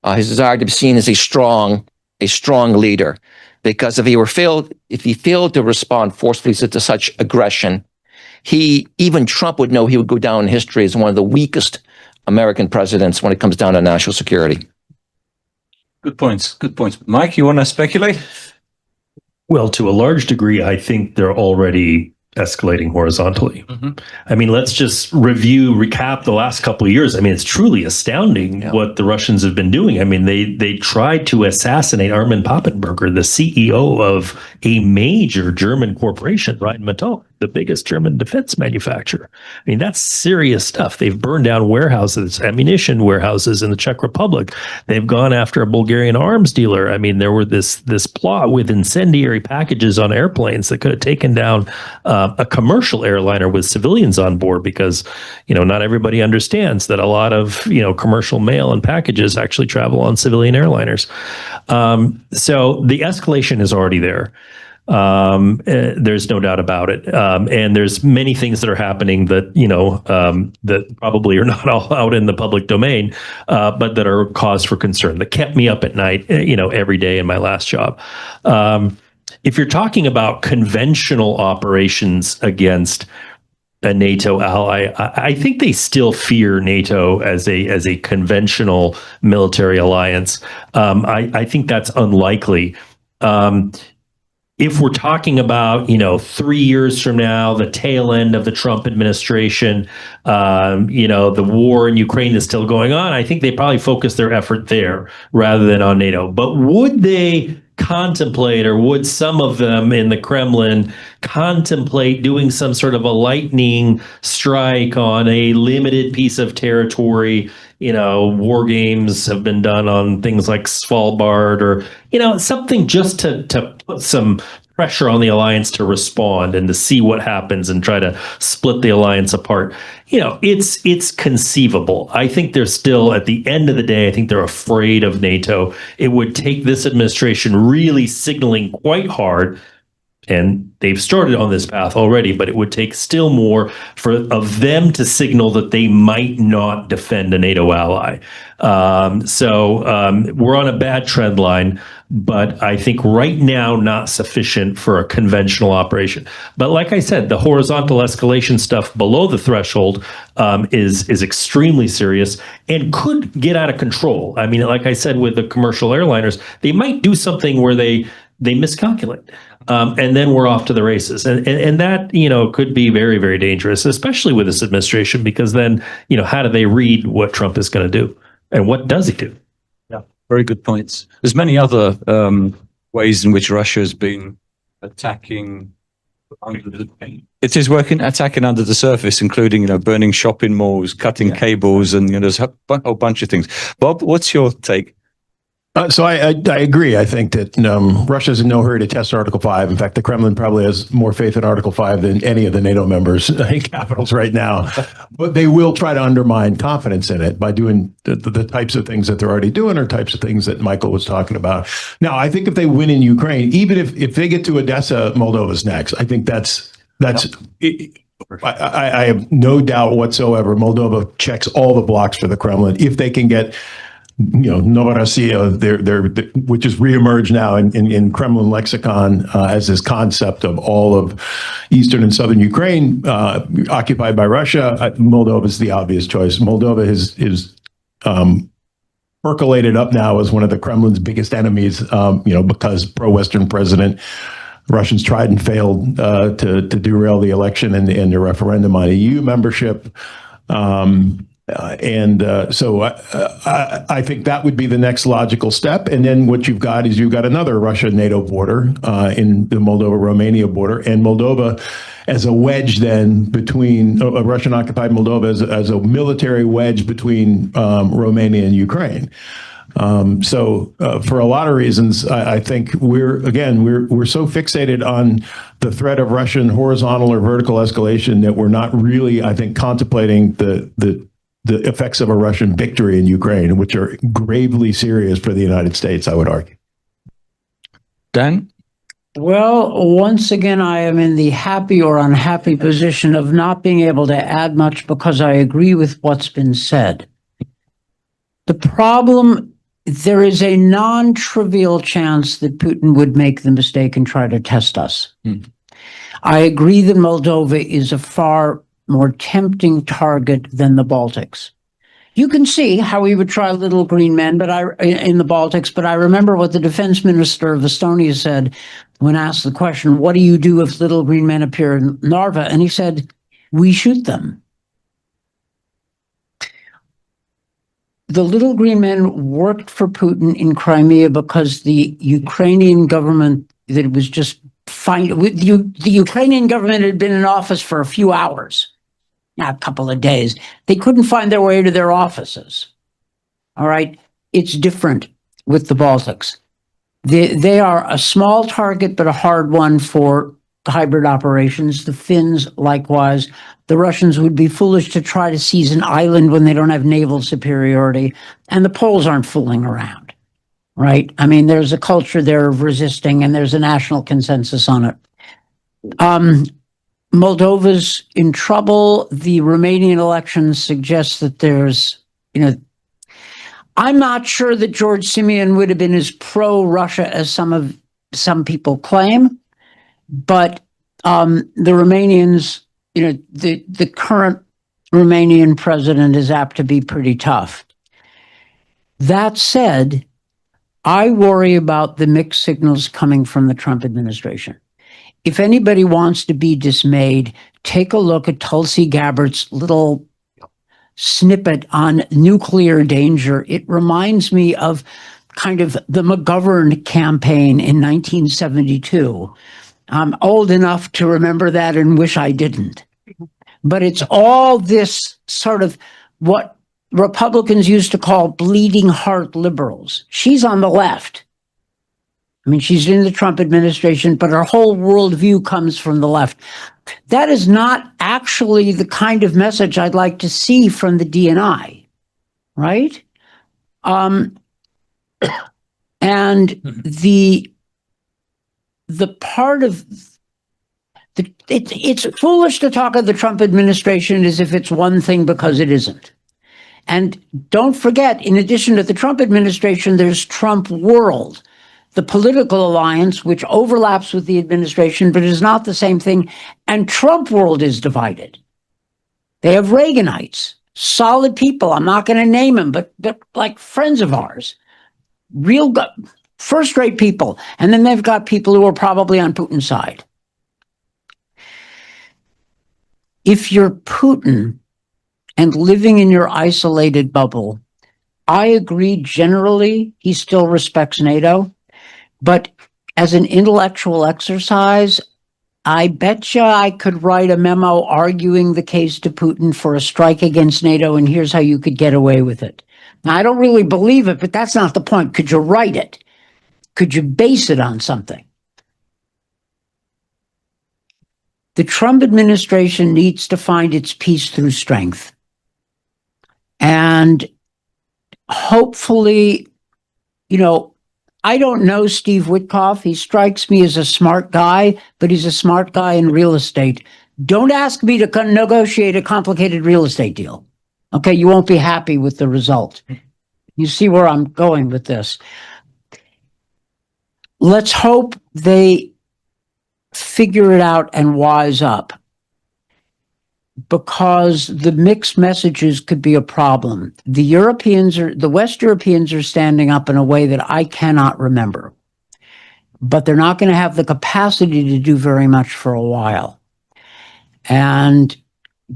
his desire to be seen as a strong leader. Because if he failed to respond forcefully to such aggression, even Trump would know he would go down in history as one of the weakest American presidents when it comes down to national security. Good points. Mike, you want to speculate? Well, to a large degree, I think they're already escalating horizontally. Mm-hmm. I mean, let's just recap the last couple of years. I mean, it's truly astounding what the Russians have been doing. I mean, they tried to assassinate Armin Papenburger, the CEO of a major German corporation, Rheinmetall, the biggest German defense manufacturer. I mean, that's serious stuff. They've burned down warehouses, ammunition warehouses in the Czech Republic. They've gone after a Bulgarian arms dealer. I mean, there were this plot with incendiary packages on airplanes that could have taken down a commercial airliner with civilians on board, because, not everybody understands that a lot of, commercial mail and packages actually travel on civilian airliners. So the escalation is already there. There's no doubt about it. And there's many things that are happening that, that probably are not all out in the public domain, but that are cause for concern, that kept me up at night, every day in my last job. If you're talking about conventional operations against a NATO ally, I think they still fear NATO as a conventional military alliance. I think that's unlikely. If we're talking about, 3 years from now, the tail end of the Trump administration, the war in Ukraine is still going on, I think they probably focus their effort there rather than on NATO. But would they contemplate, or would some of them in the Kremlin contemplate doing some sort of a lightning strike on a limited piece of territory war games have been done on things like Svalbard, or something just to put some pressure on the alliance to respond and to see what happens and try to split the alliance apart. It's conceivable. I think they're still, at the end of the day, I think they're afraid of NATO. It would take this administration really signaling quite hard, and they've started on this path already, but it would take still more of them to signal that they might not defend a NATO ally. So we're on a bad trend line, but I think right now not sufficient for a conventional operation. But like I said, the horizontal escalation stuff below the threshold is extremely serious and could get out of control. I mean, like I said, with the commercial airliners, they might do something where they miscalculate. And then we're off to the races. And that, could be very, very dangerous, especially with this administration, because then, how do they read what Trump is going to do? And what does he do? Yeah, very good points. There's many other ways in which Russia has been attacking attacking under the surface, including, theyburning shopping malls, cutting cables, and there's a whole bunch of things. Bob, what's your take? So I agree. I think that Russia's in no hurry to test Article 5. In fact, the Kremlin probably has more faith in Article 5 than any of the NATO members' capitals right now. But they will try to undermine confidence in it by doing the types of things that they're already doing, or types of things that Michael was talking about. Now, I think if they win in Ukraine, even if they get to Odessa, Moldova's next. I think that's. I have no doubt whatsoever. Moldova checks all the blocks for the Kremlin if they can get. Novorossiya, which is reemerged now in Kremlin lexicon as this concept of all of eastern and southern Ukraine occupied by Russia. Moldova is the obvious choice. Moldova is percolated up now as one of the Kremlin's biggest enemies, because pro-Western president Russians tried and failed to derail the election and the referendum on EU membership. So I think that would be the next logical step. And then what you've got is another Russia-NATO border in the Moldova-Romania border, and Moldova as a wedge then between a Russian-occupied Moldova as a military wedge between Romania and Ukraine. So for a lot of reasons, I think we're so fixated on the threat of Russian horizontal or vertical escalation that we're not really, I think, contemplating the effects of a Russian victory in Ukraine, which are gravely serious for the United States, I would argue. Dan? Well, once again, I am in the happy or unhappy position of not being able to add much because I agree with what's been said. The problem, there is a non-trivial chance that Putin would make the mistake and try to test us. I agree that Moldova is a far more tempting target than the Baltics. You can see how he would try little green men in the Baltics, but I remember what the defense minister of Estonia said when asked the question, what do you do if little green men appear in Narva? And he said, we shoot them. The little green men worked for Putin in Crimea because the Ukrainian government that was just fine. The Ukrainian government had been in office for a few hours. Now, a couple of days. They couldn't find their way to their offices. All right. It's different with the Baltics. They are a small target, but a hard one for hybrid operations. The Finns, likewise. The Russians would be foolish to try to seize an island when they don't have naval superiority. And the Poles aren't fooling around. Right. I mean, there's a culture there of resisting, and there's a national consensus on it. Moldova's in trouble. The Romanian elections suggest that there's, I'm not sure that George Simeon would have been as pro-Russia as some people claim, but the Romanians, the current Romanian president is apt to be pretty tough. That said, I worry about the mixed signals coming from the Trump administration. If anybody wants to be dismayed, take a look at Tulsi Gabbard's little snippet on nuclear danger. It reminds me of kind of the McGovern campaign in 1972. I'm old enough to remember that and wish I didn't. But it's all this sort of what Republicans used to call bleeding heart liberals. She's on the left. I mean, she's in the Trump administration, but her whole worldview comes from the left. That is not actually the kind of message I'd like to see from the DNI, right? And the part of it's foolish to talk of the Trump administration as if it's one thing because it isn't. And don't forget, in addition to the Trump administration, there's Trump World, the political alliance, which overlaps with the administration, but is not the same thing. And Trump World is divided. They have Reaganites, solid people. I'm not going to name them, but like friends of ours, real first-rate people. And then they've got people who are probably on Putin's side. If you're Putin and living in your isolated bubble, I agree generally he still respects NATO, but as an intellectual exercise, I betcha I could write a memo arguing the case to Putin for a strike against NATO, and here's how you could get away with it. Now, I don't really believe it, but that's not the point. Could you write it? Could you base it on something? The Trump administration needs to find its peace through strength. And hopefully, I don't know Steve Witkoff. He strikes me as a smart guy, but he's a smart guy in real estate. Don't ask me to negotiate a complicated real estate deal. Okay, you won't be happy with the result. You see where I'm going with this. Let's hope they figure it out and wise up, because the mixed messages could be a problem. The West Europeans are standing up in a way that I cannot remember, but they're not going to have the capacity to do very much for a while. And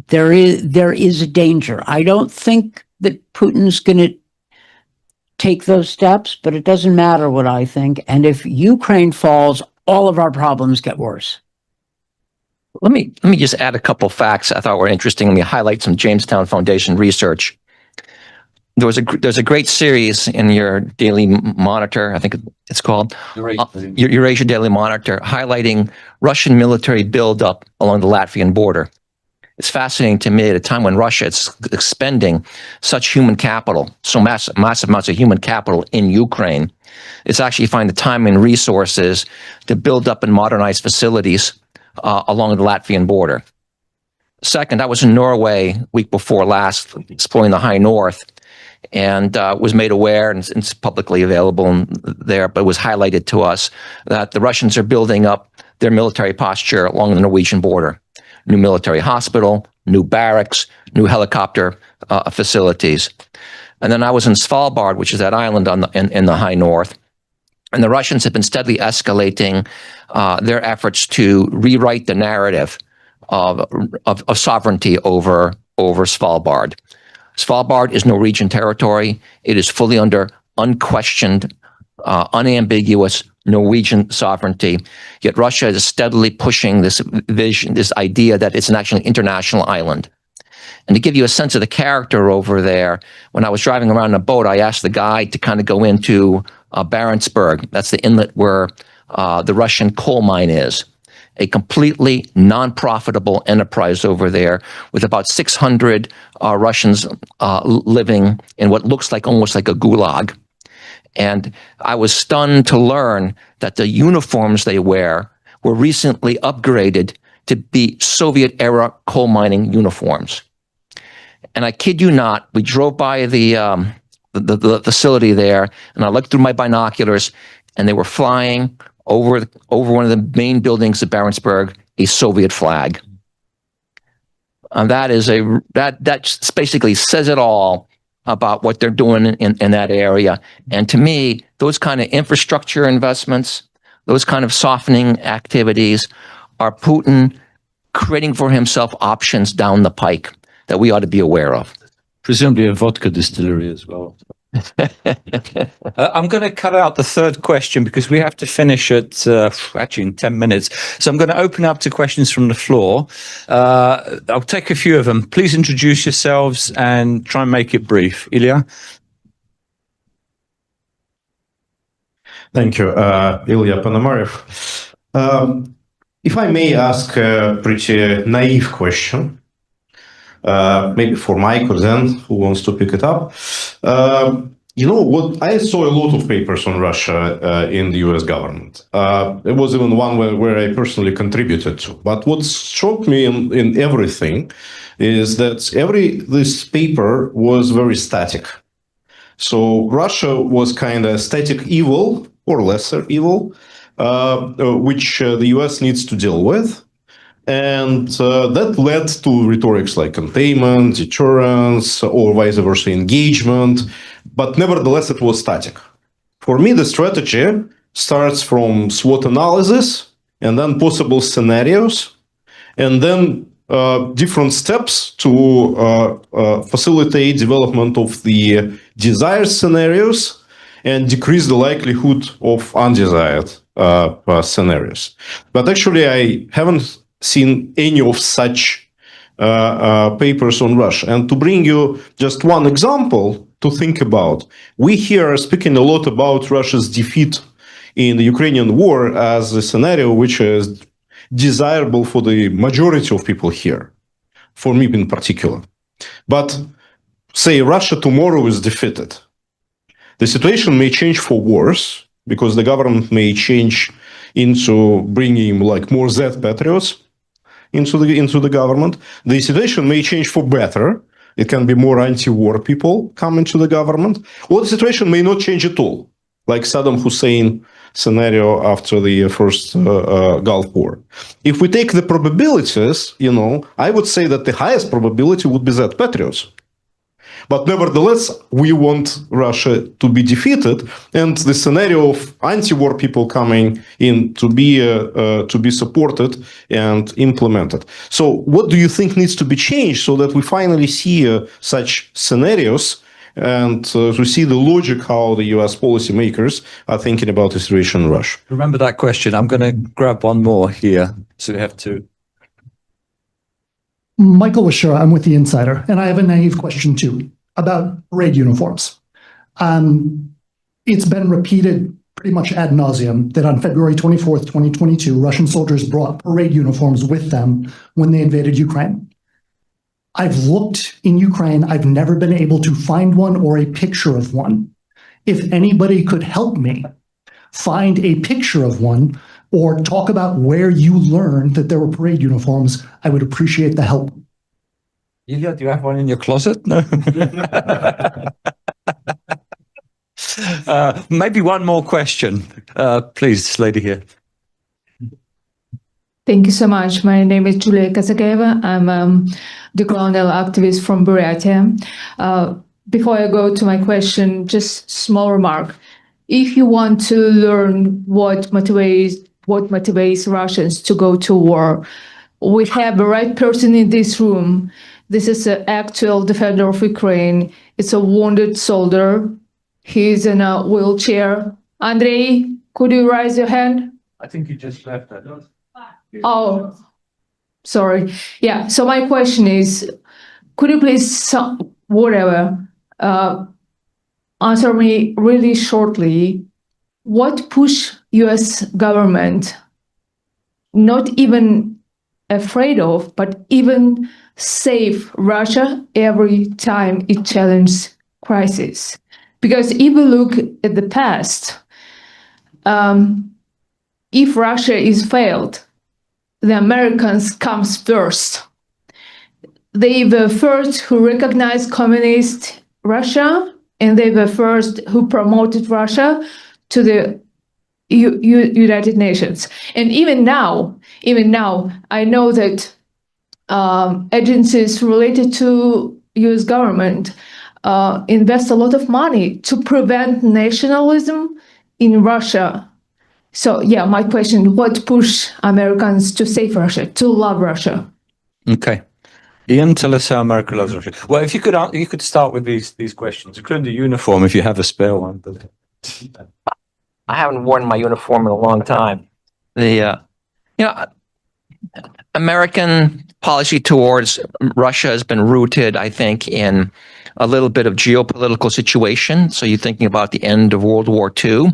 there is a danger. I don't think that Putin's going to take those steps, but it doesn't matter what I think. And if Ukraine falls, all of our problems get worse. Let me just add a couple facts I thought were interesting. Let me highlight some Jamestown Foundation research. There's a great series in your Daily Monitor, I think it's called, Eurasia Daily Monitor, highlighting Russian military buildup along the Latvian border. It's fascinating to me at a time when Russia is expending such human capital, so massive amounts of human capital in Ukraine. It's actually find the time and resources to build up and modernize facilities along the Latvian border. Second, I was in Norway week before last, exploring the high north, and was made aware, and it's publicly available there, but it was highlighted to us that the Russians are building up their military posture along the Norwegian border. New military hospital, new barracks, new helicopter facilities. And then I was in Svalbard, which is that island in the high north. And the Russians have been steadily escalating their efforts to rewrite the narrative of sovereignty over Svalbard. Svalbard is Norwegian territory. It is fully under unquestioned, unambiguous Norwegian sovereignty. Yet Russia is steadily pushing this vision, this idea that it's an actually international island. And to give you a sense of the character over there, when I was driving around in a boat, I asked the guide to kind of go into Barentsburg. That's the inlet where the Russian coal mine is. A completely non-profitable enterprise over there with about 600 Russians living in what looks like almost like a gulag. And I was stunned to learn that the uniforms they wear were recently upgraded to be Soviet-era coal mining uniforms. And I kid you not, we drove by the facility there, and I looked through my binoculars, and they were flying over one of the main buildings of Barentsburg, a Soviet flag. And that basically says it all about what they're doing in that area. And to me, those kind of infrastructure investments, those kind of softening activities are Putin creating for himself options down the pike that we ought to be aware of. Presumably a vodka distillery as well. I'm going to cut out the third question because we have to finish at actually in 10 minutes. So I'm going to open up to questions from the floor. I'll take a few of them. Please introduce yourselves and try and make it brief. Ilya? Thank you, Ilya Ponomarev. If I may ask a pretty naive question, maybe for Mike or Zen, who wants to pick it up. You know what? I saw a lot of papers on Russia in the US government. There was even one where I personally contributed to. But what shocked me in everything is that this paper was very static. So Russia was kind of static evil or lesser evil, which the US needs to deal with. And that led to rhetorics like containment, deterrence, or vice versa engagement. But nevertheless, it was static. For me, the strategy starts from SWOT analysis and then possible scenarios, and then different steps to facilitate development of the desired scenarios and decrease the likelihood of undesired scenarios. But actually, I haven't seen any of such papers on Russia. And to bring you just one example to think about, we here are speaking a lot about Russia's defeat in the Ukrainian war as a scenario which is desirable for the majority of people here, for me in particular. But say Russia tomorrow is defeated. The situation may change for worse because the government may change into bringing like more Z patriots into the government. The situation may change for better. It can be more anti-war people come into the government, or the situation may not change at all, like Saddam Hussein scenario after the first Gulf War. If we take the probabilities, I would say that the highest probability would be that patriots. But nevertheless, we want Russia to be defeated, and the scenario of anti-war people coming in to be supported and implemented. So, what do you think needs to be changed so that we finally see such scenarios and to see the logic how the U.S. policymakers are thinking about the situation in Russia? Remember that question. I'm going to grab one more here. So we have two. Michael Washura, I'm with The Insider, and I have a naive question too about parade uniforms. It's been repeated pretty much ad nauseum that on February 24th, 2022, Russian soldiers brought parade uniforms with them when they invaded Ukraine. I've looked in Ukraine. I've never been able to find one or a picture of one. If anybody could help me find a picture of one or talk about where you learned that there were parade uniforms, I would appreciate the help. Ilya, do you have one in your closet? No. Maybe one more question. Please, lady here. Thank you so much. My name is Julia Kazakeva. I'm the colonial activist from Buryatia. Before I go to my question, just small remark. If you want to learn what motivates Russians to go to war, we have the right person in this room. This is an actual defender of Ukraine. It's a wounded soldier. He's in a wheelchair. Andrei, could you raise your hand? I think you just left that. Oh, sorry. Yeah. So my question is, could you please, answer me really shortly? What pushed U.S. government not even afraid of, but even save Russia every time it challenges crisis? Because if we look at the past, if Russia is failed, the Americans comes first. They were first who recognized communist Russia, and they were first who promoted Russia to the United Nations. And even now, I know that agencies related to U.S. government invest a lot of money to prevent nationalism in Russia. So yeah, my question, what pushed Americans to save Russia, to love Russia? Okay. Ian, tell us how America loves Russia. Well, if you could start with these questions, including the uniform, if you have a spare one. But I haven't worn my uniform in a long time. American policy towards Russia has been rooted, I think, in a little bit of geopolitical situation. So you're thinking about the end of World War II,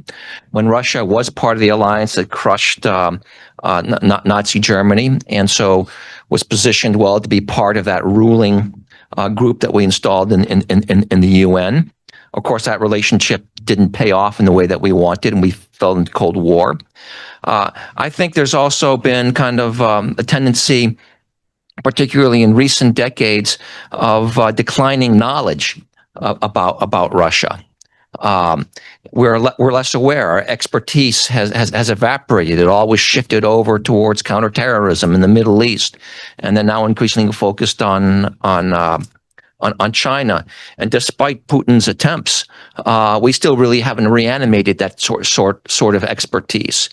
when Russia was part of the alliance that crushed Nazi Germany, and so was positioned well to be part of that ruling group that we installed in the UN. Of course, that relationship didn't pay off in the way that we wanted, and we fell into Cold War. I think there's also been kind of a tendency, particularly in recent decades, of declining knowledge about Russia. We're less aware. Our expertise has evaporated. It all was shifted over towards counterterrorism in the Middle East, and then now increasingly focused on China. And despite Putin's attempts, we still really haven't reanimated that sort of expertise.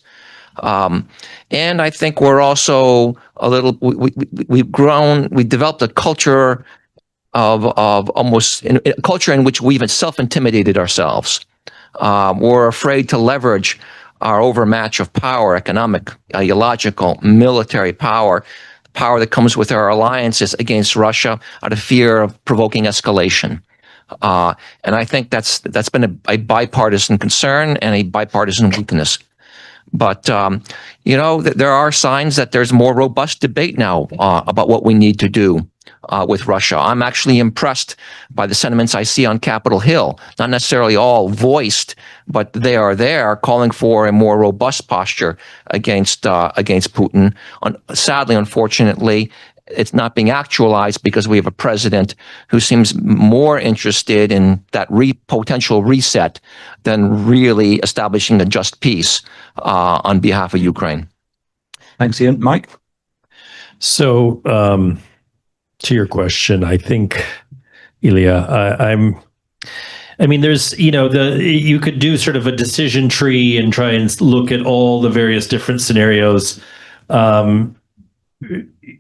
And I think we're also a little, we developed a culture of almost a culture in which we've self-intimidated ourselves. We're afraid to leverage our overmatch of power, economic, ideological, military power that comes with our alliances against Russia out of fear of provoking escalation. And I think that's been a bipartisan concern and a bipartisan weakness. But, there are signs that there's more robust debate now about what we need to do with Russia. I'm actually impressed by the sentiments I see on Capitol Hill, not necessarily all voiced, but they are there calling for a more robust posture against Putin. Sadly, unfortunately, it's not being actualized because we have a president who seems more interested in that potential reset than really establishing a just peace on behalf of Ukraine. thanks, Ian. Mike? So, to your question, I think, Ilya, there's, you could do sort of a decision tree and try and look at all the various different scenarios.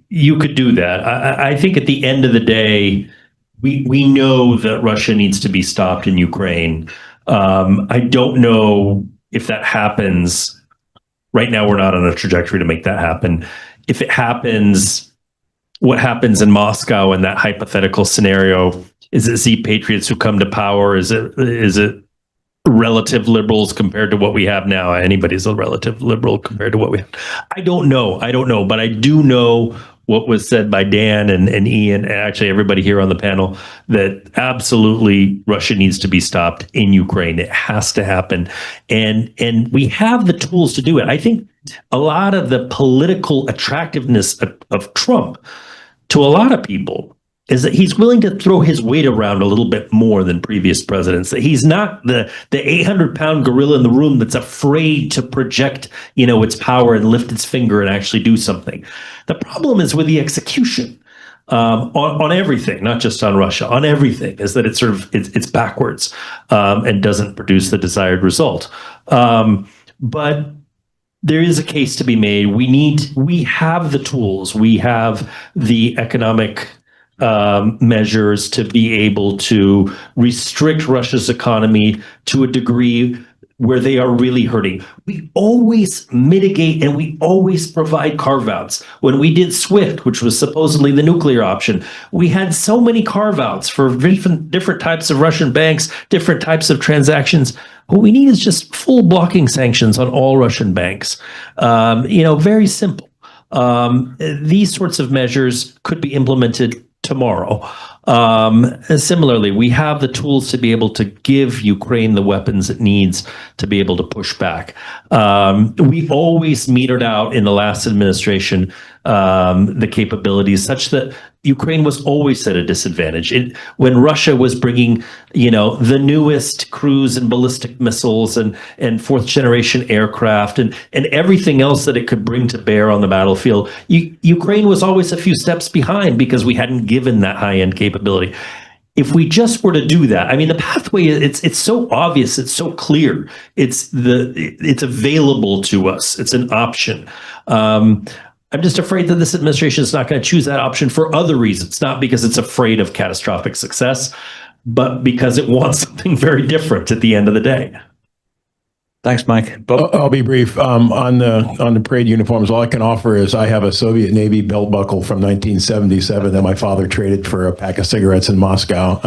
You could do that. I think at the end of the day, we know that Russia needs to be stopped in Ukraine. I don't know if that happens. Right now, we're not on a trajectory to make that happen. If it happens, what happens in Moscow in that hypothetical scenario? Is it Z patriots who come to power? Is it relative liberals compared to what we have now? Anybody's a relative liberal compared to what we have. I don't know, but I do know what was said by Dan and Ian, and actually everybody here on the panel, that absolutely Russia needs to be stopped in Ukraine. It has to happen. And we have the tools to do it. I think a lot of the political attractiveness of Trump to a lot of people is that he's willing to throw his weight around a little bit more than previous presidents. That he's not the 800-pound gorilla in the room that's afraid to project, its power and lift its finger and actually do something. The problem is with the execution on everything, not just on Russia, on everything, is that it's backwards and doesn't produce the desired result. But there is a case to be made. We have the tools. We have the economic measures to be able to restrict Russia's economy to a degree where they are really hurting. We always mitigate and we always provide carve-outs. When we did SWIFT, which was supposedly the nuclear option, we had so many carve-outs for different types of Russian banks, different types of transactions. What we need is just full blocking sanctions on all Russian banks. Very simple. These sorts of measures could be implemented tomorrow. Similarly, we have the tools to be able to give Ukraine the weapons it needs to be able to push back. We always metered out in the last administration the capabilities such that Ukraine was always at a disadvantage. When Russia was bringing, the newest cruise and ballistic missiles and fourth generation aircraft and everything else that it could bring to bear on the battlefield, Ukraine was always a few steps behind because we hadn't given that high-end capability. If we just were to do that, the pathway, it's so obvious, it's so clear, it's available to us, it's an option. I'm just afraid that this administration is not going to choose that option for other reasons, not because it's afraid of catastrophic success, but because it wants something very different at the end of the day. Thanks, Mike. Bob? I'll be brief. On the parade uniforms, all I can offer is I have a Soviet Navy belt buckle from 1977 that my father traded for a pack of cigarettes in Moscow.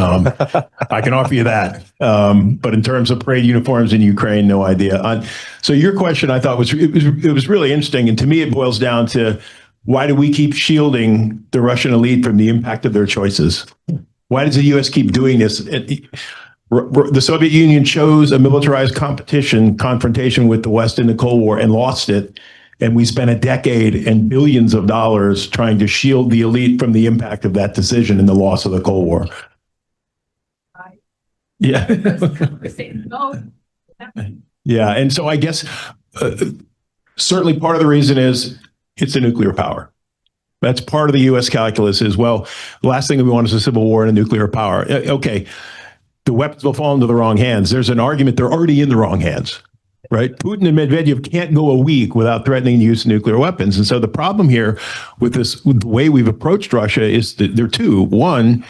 I can offer you that. But in terms of parade uniforms in Ukraine, no idea. So your question, I thought it was really interesting, and to me, it boils down to why do we keep shielding the Russian elite from the impact of their choices? Why does the U.S. keep doing this? The Soviet Union chose a militarized confrontation with the West in the Cold War and lost it. And we spent a decade and billions of dollars trying to shield the elite from the impact of that decision and the loss of the Cold War. Yeah. Yeah. And so I guess certainly part of the reason is it's a nuclear power. That's part of the U.S. calculus is, well, the last thing that we want is a civil war and a nuclear power. Okay. The weapons will fall into the wrong hands. There's an argument they're already in the wrong hands, right? Putin and Medvedev can't go a week without threatening the use of nuclear weapons. And so the problem here with the way we've approached Russia is that there are two. One,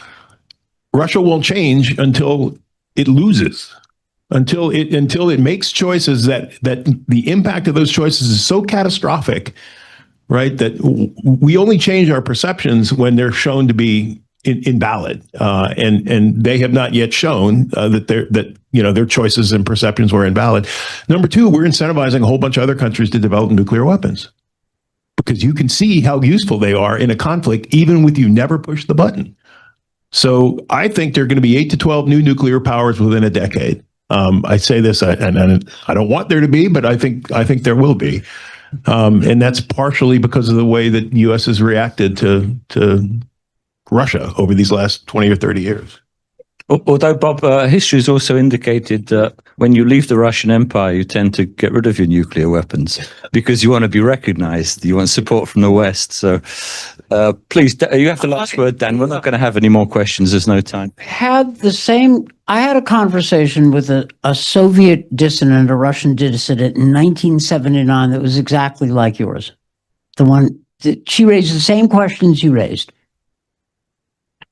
Russia won't change until it loses, until it makes choices that the impact of those choices is so catastrophic, right? That we only change our perceptions when they're shown to be invalid, and they have not yet shown that their choices and perceptions were invalid. Number two, we're incentivizing a whole bunch of other countries to develop nuclear weapons because you can see how useful they are in a conflict, even with you never push the button. So I think there are going to be 8 to 12 new nuclear powers within a decade. I say this, and I don't want there to be, but I think there will be, and that's partially because of the way that the U.S. has reacted to Russia over these last 20 or 30 years. Although, Bob, history has also indicated that when you leave the Russian Empire, you tend to get rid of your nuclear weapons because you want to be recognized. You want support from the West. So please, you have the last word, Dan. We're not going to have any more questions. There's no time. I had a conversation with a Soviet dissident, a Russian dissident in 1979 that was exactly like yours. The one that she raised the same questions you raised.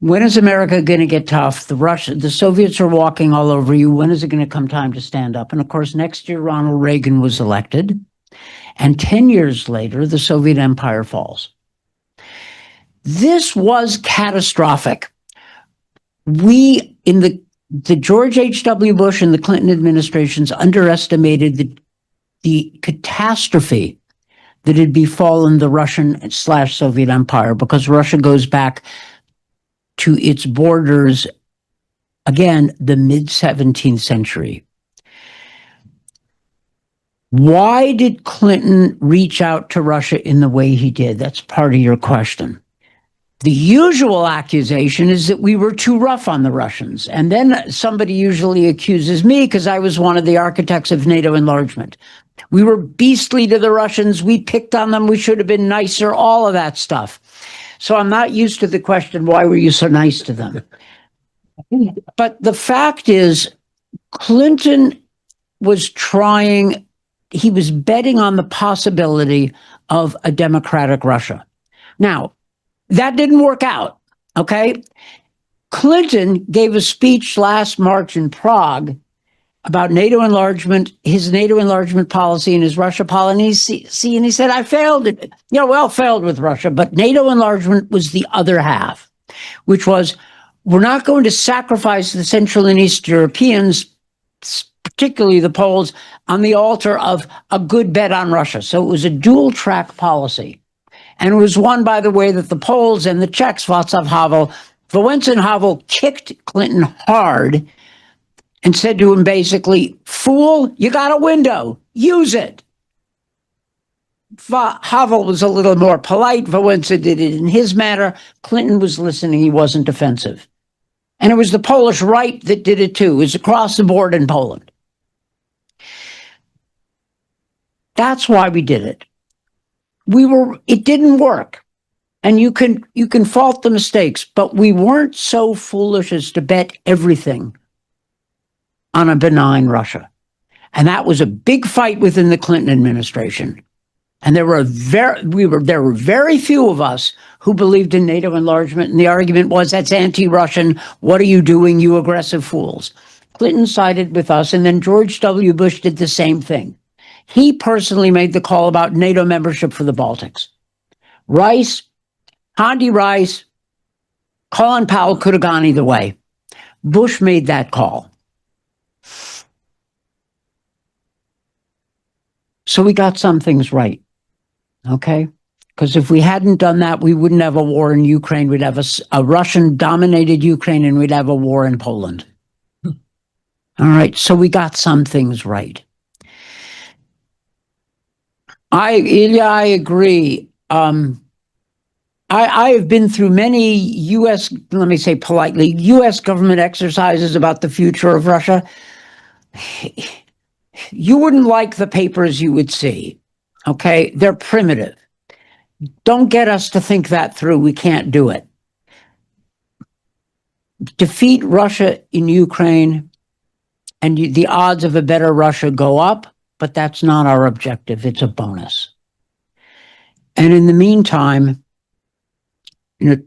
When is America going to get tough? The Soviets are walking all over you. When is it going to come time to stand up? And of course, next year, Ronald Reagan was elected. And 10 years later, the Soviet Empire falls. This was catastrophic. We, in the George H.W. Bush and the Clinton administrations, underestimated the catastrophe that had befallen the Russian/Soviet Empire because Russia goes back to its borders, again, the mid-17th century. Why did Clinton reach out to Russia in the way he did? That's part of your question. The usual accusation is that we were too rough on the Russians. And then somebody usually accuses me because I was one of the architects of NATO enlargement. We were beastly to the Russians. We picked on them. We should have been nicer, all of that stuff. So I'm not used to the question, why were you so nice to them? But the fact is, Clinton was he was betting on the possibility of a democratic Russia. Now, that didn't work out, okay? Clinton gave a speech last March in Prague about NATO enlargement, his NATO enlargement policy and his Russia policy, and he said, I failed it. Failed with Russia, but NATO enlargement was the other half, which was, we're not going to sacrifice the Central and East Europeans, particularly the Poles, on the altar of a good bet on Russia. So it was a dual track policy. And it was one, by the way, that the Poles and the Czechs, Václav Havel kicked Clinton hard and said to him basically, fool, you got a window, use it. Havel was a little more polite. Wałęsa did it in his manner. Clinton was listening. He wasn't defensive. And it was the Polish right that did it too. It was across the board in Poland. That's why we did it. It didn't work. And you can fault the mistakes, but we weren't so foolish as to bet everything on a benign Russia. And that was a big fight within the Clinton administration. And there were very few of us who believed in NATO enlargement. And the argument was, that's anti-Russian. What are you doing, you aggressive fools? Clinton sided with us, and then George W. Bush did the same thing. He personally made the call about NATO membership for the Baltics. Condi Rice, Colin Powell could have gone either way. Bush made that call. So we got some things right, okay? Because if we hadn't done that, we wouldn't have a war in Ukraine. We'd have a Russian-dominated Ukraine, and we'd have a war in Poland. All right, so we got some things right. Ilya, I agree. I have been through many U.S., let me say politely, U.S. government exercises about the future of Russia. You wouldn't like the papers you would see, okay? They're primitive. Don't get us to think that through. We can't do it. Defeat Russia in Ukraine, and the odds of a better Russia go up, but that's not our objective. It's a bonus. And in the meantime, the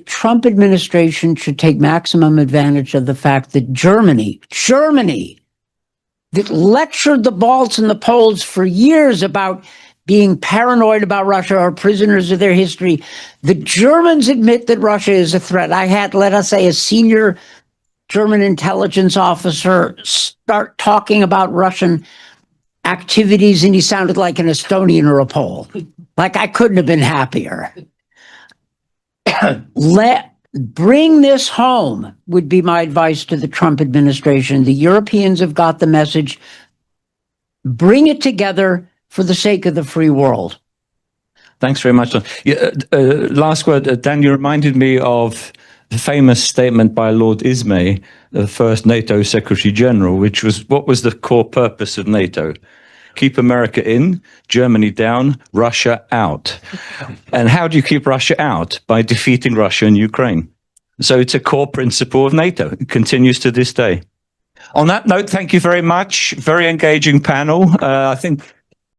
Trump administration should take maximum advantage of the fact that Germany, that lectured the Balts and the Poles for years about being paranoid about Russia or prisoners of their history. The Germans admit that Russia is a threat. I had, let us say, a senior German intelligence officer start talking about Russian activities, and he sounded like an Estonian or a Pole. Like, I couldn't have been happier. Bring this home would be my advice to the Trump administration. The Europeans have got the message. Bring it together for the sake of the free world. Thanks very much. Last word, Dan, you reminded me of the famous statement by Lord Ismay, the first NATO Secretary General, which was, what was the core purpose of NATO? Keep America in, Germany down, Russia out. And how do you keep Russia out? By defeating Russia and Ukraine. So it's a core principle of NATO. It continues to this day. On that note, thank you very much. Very engaging panel. I think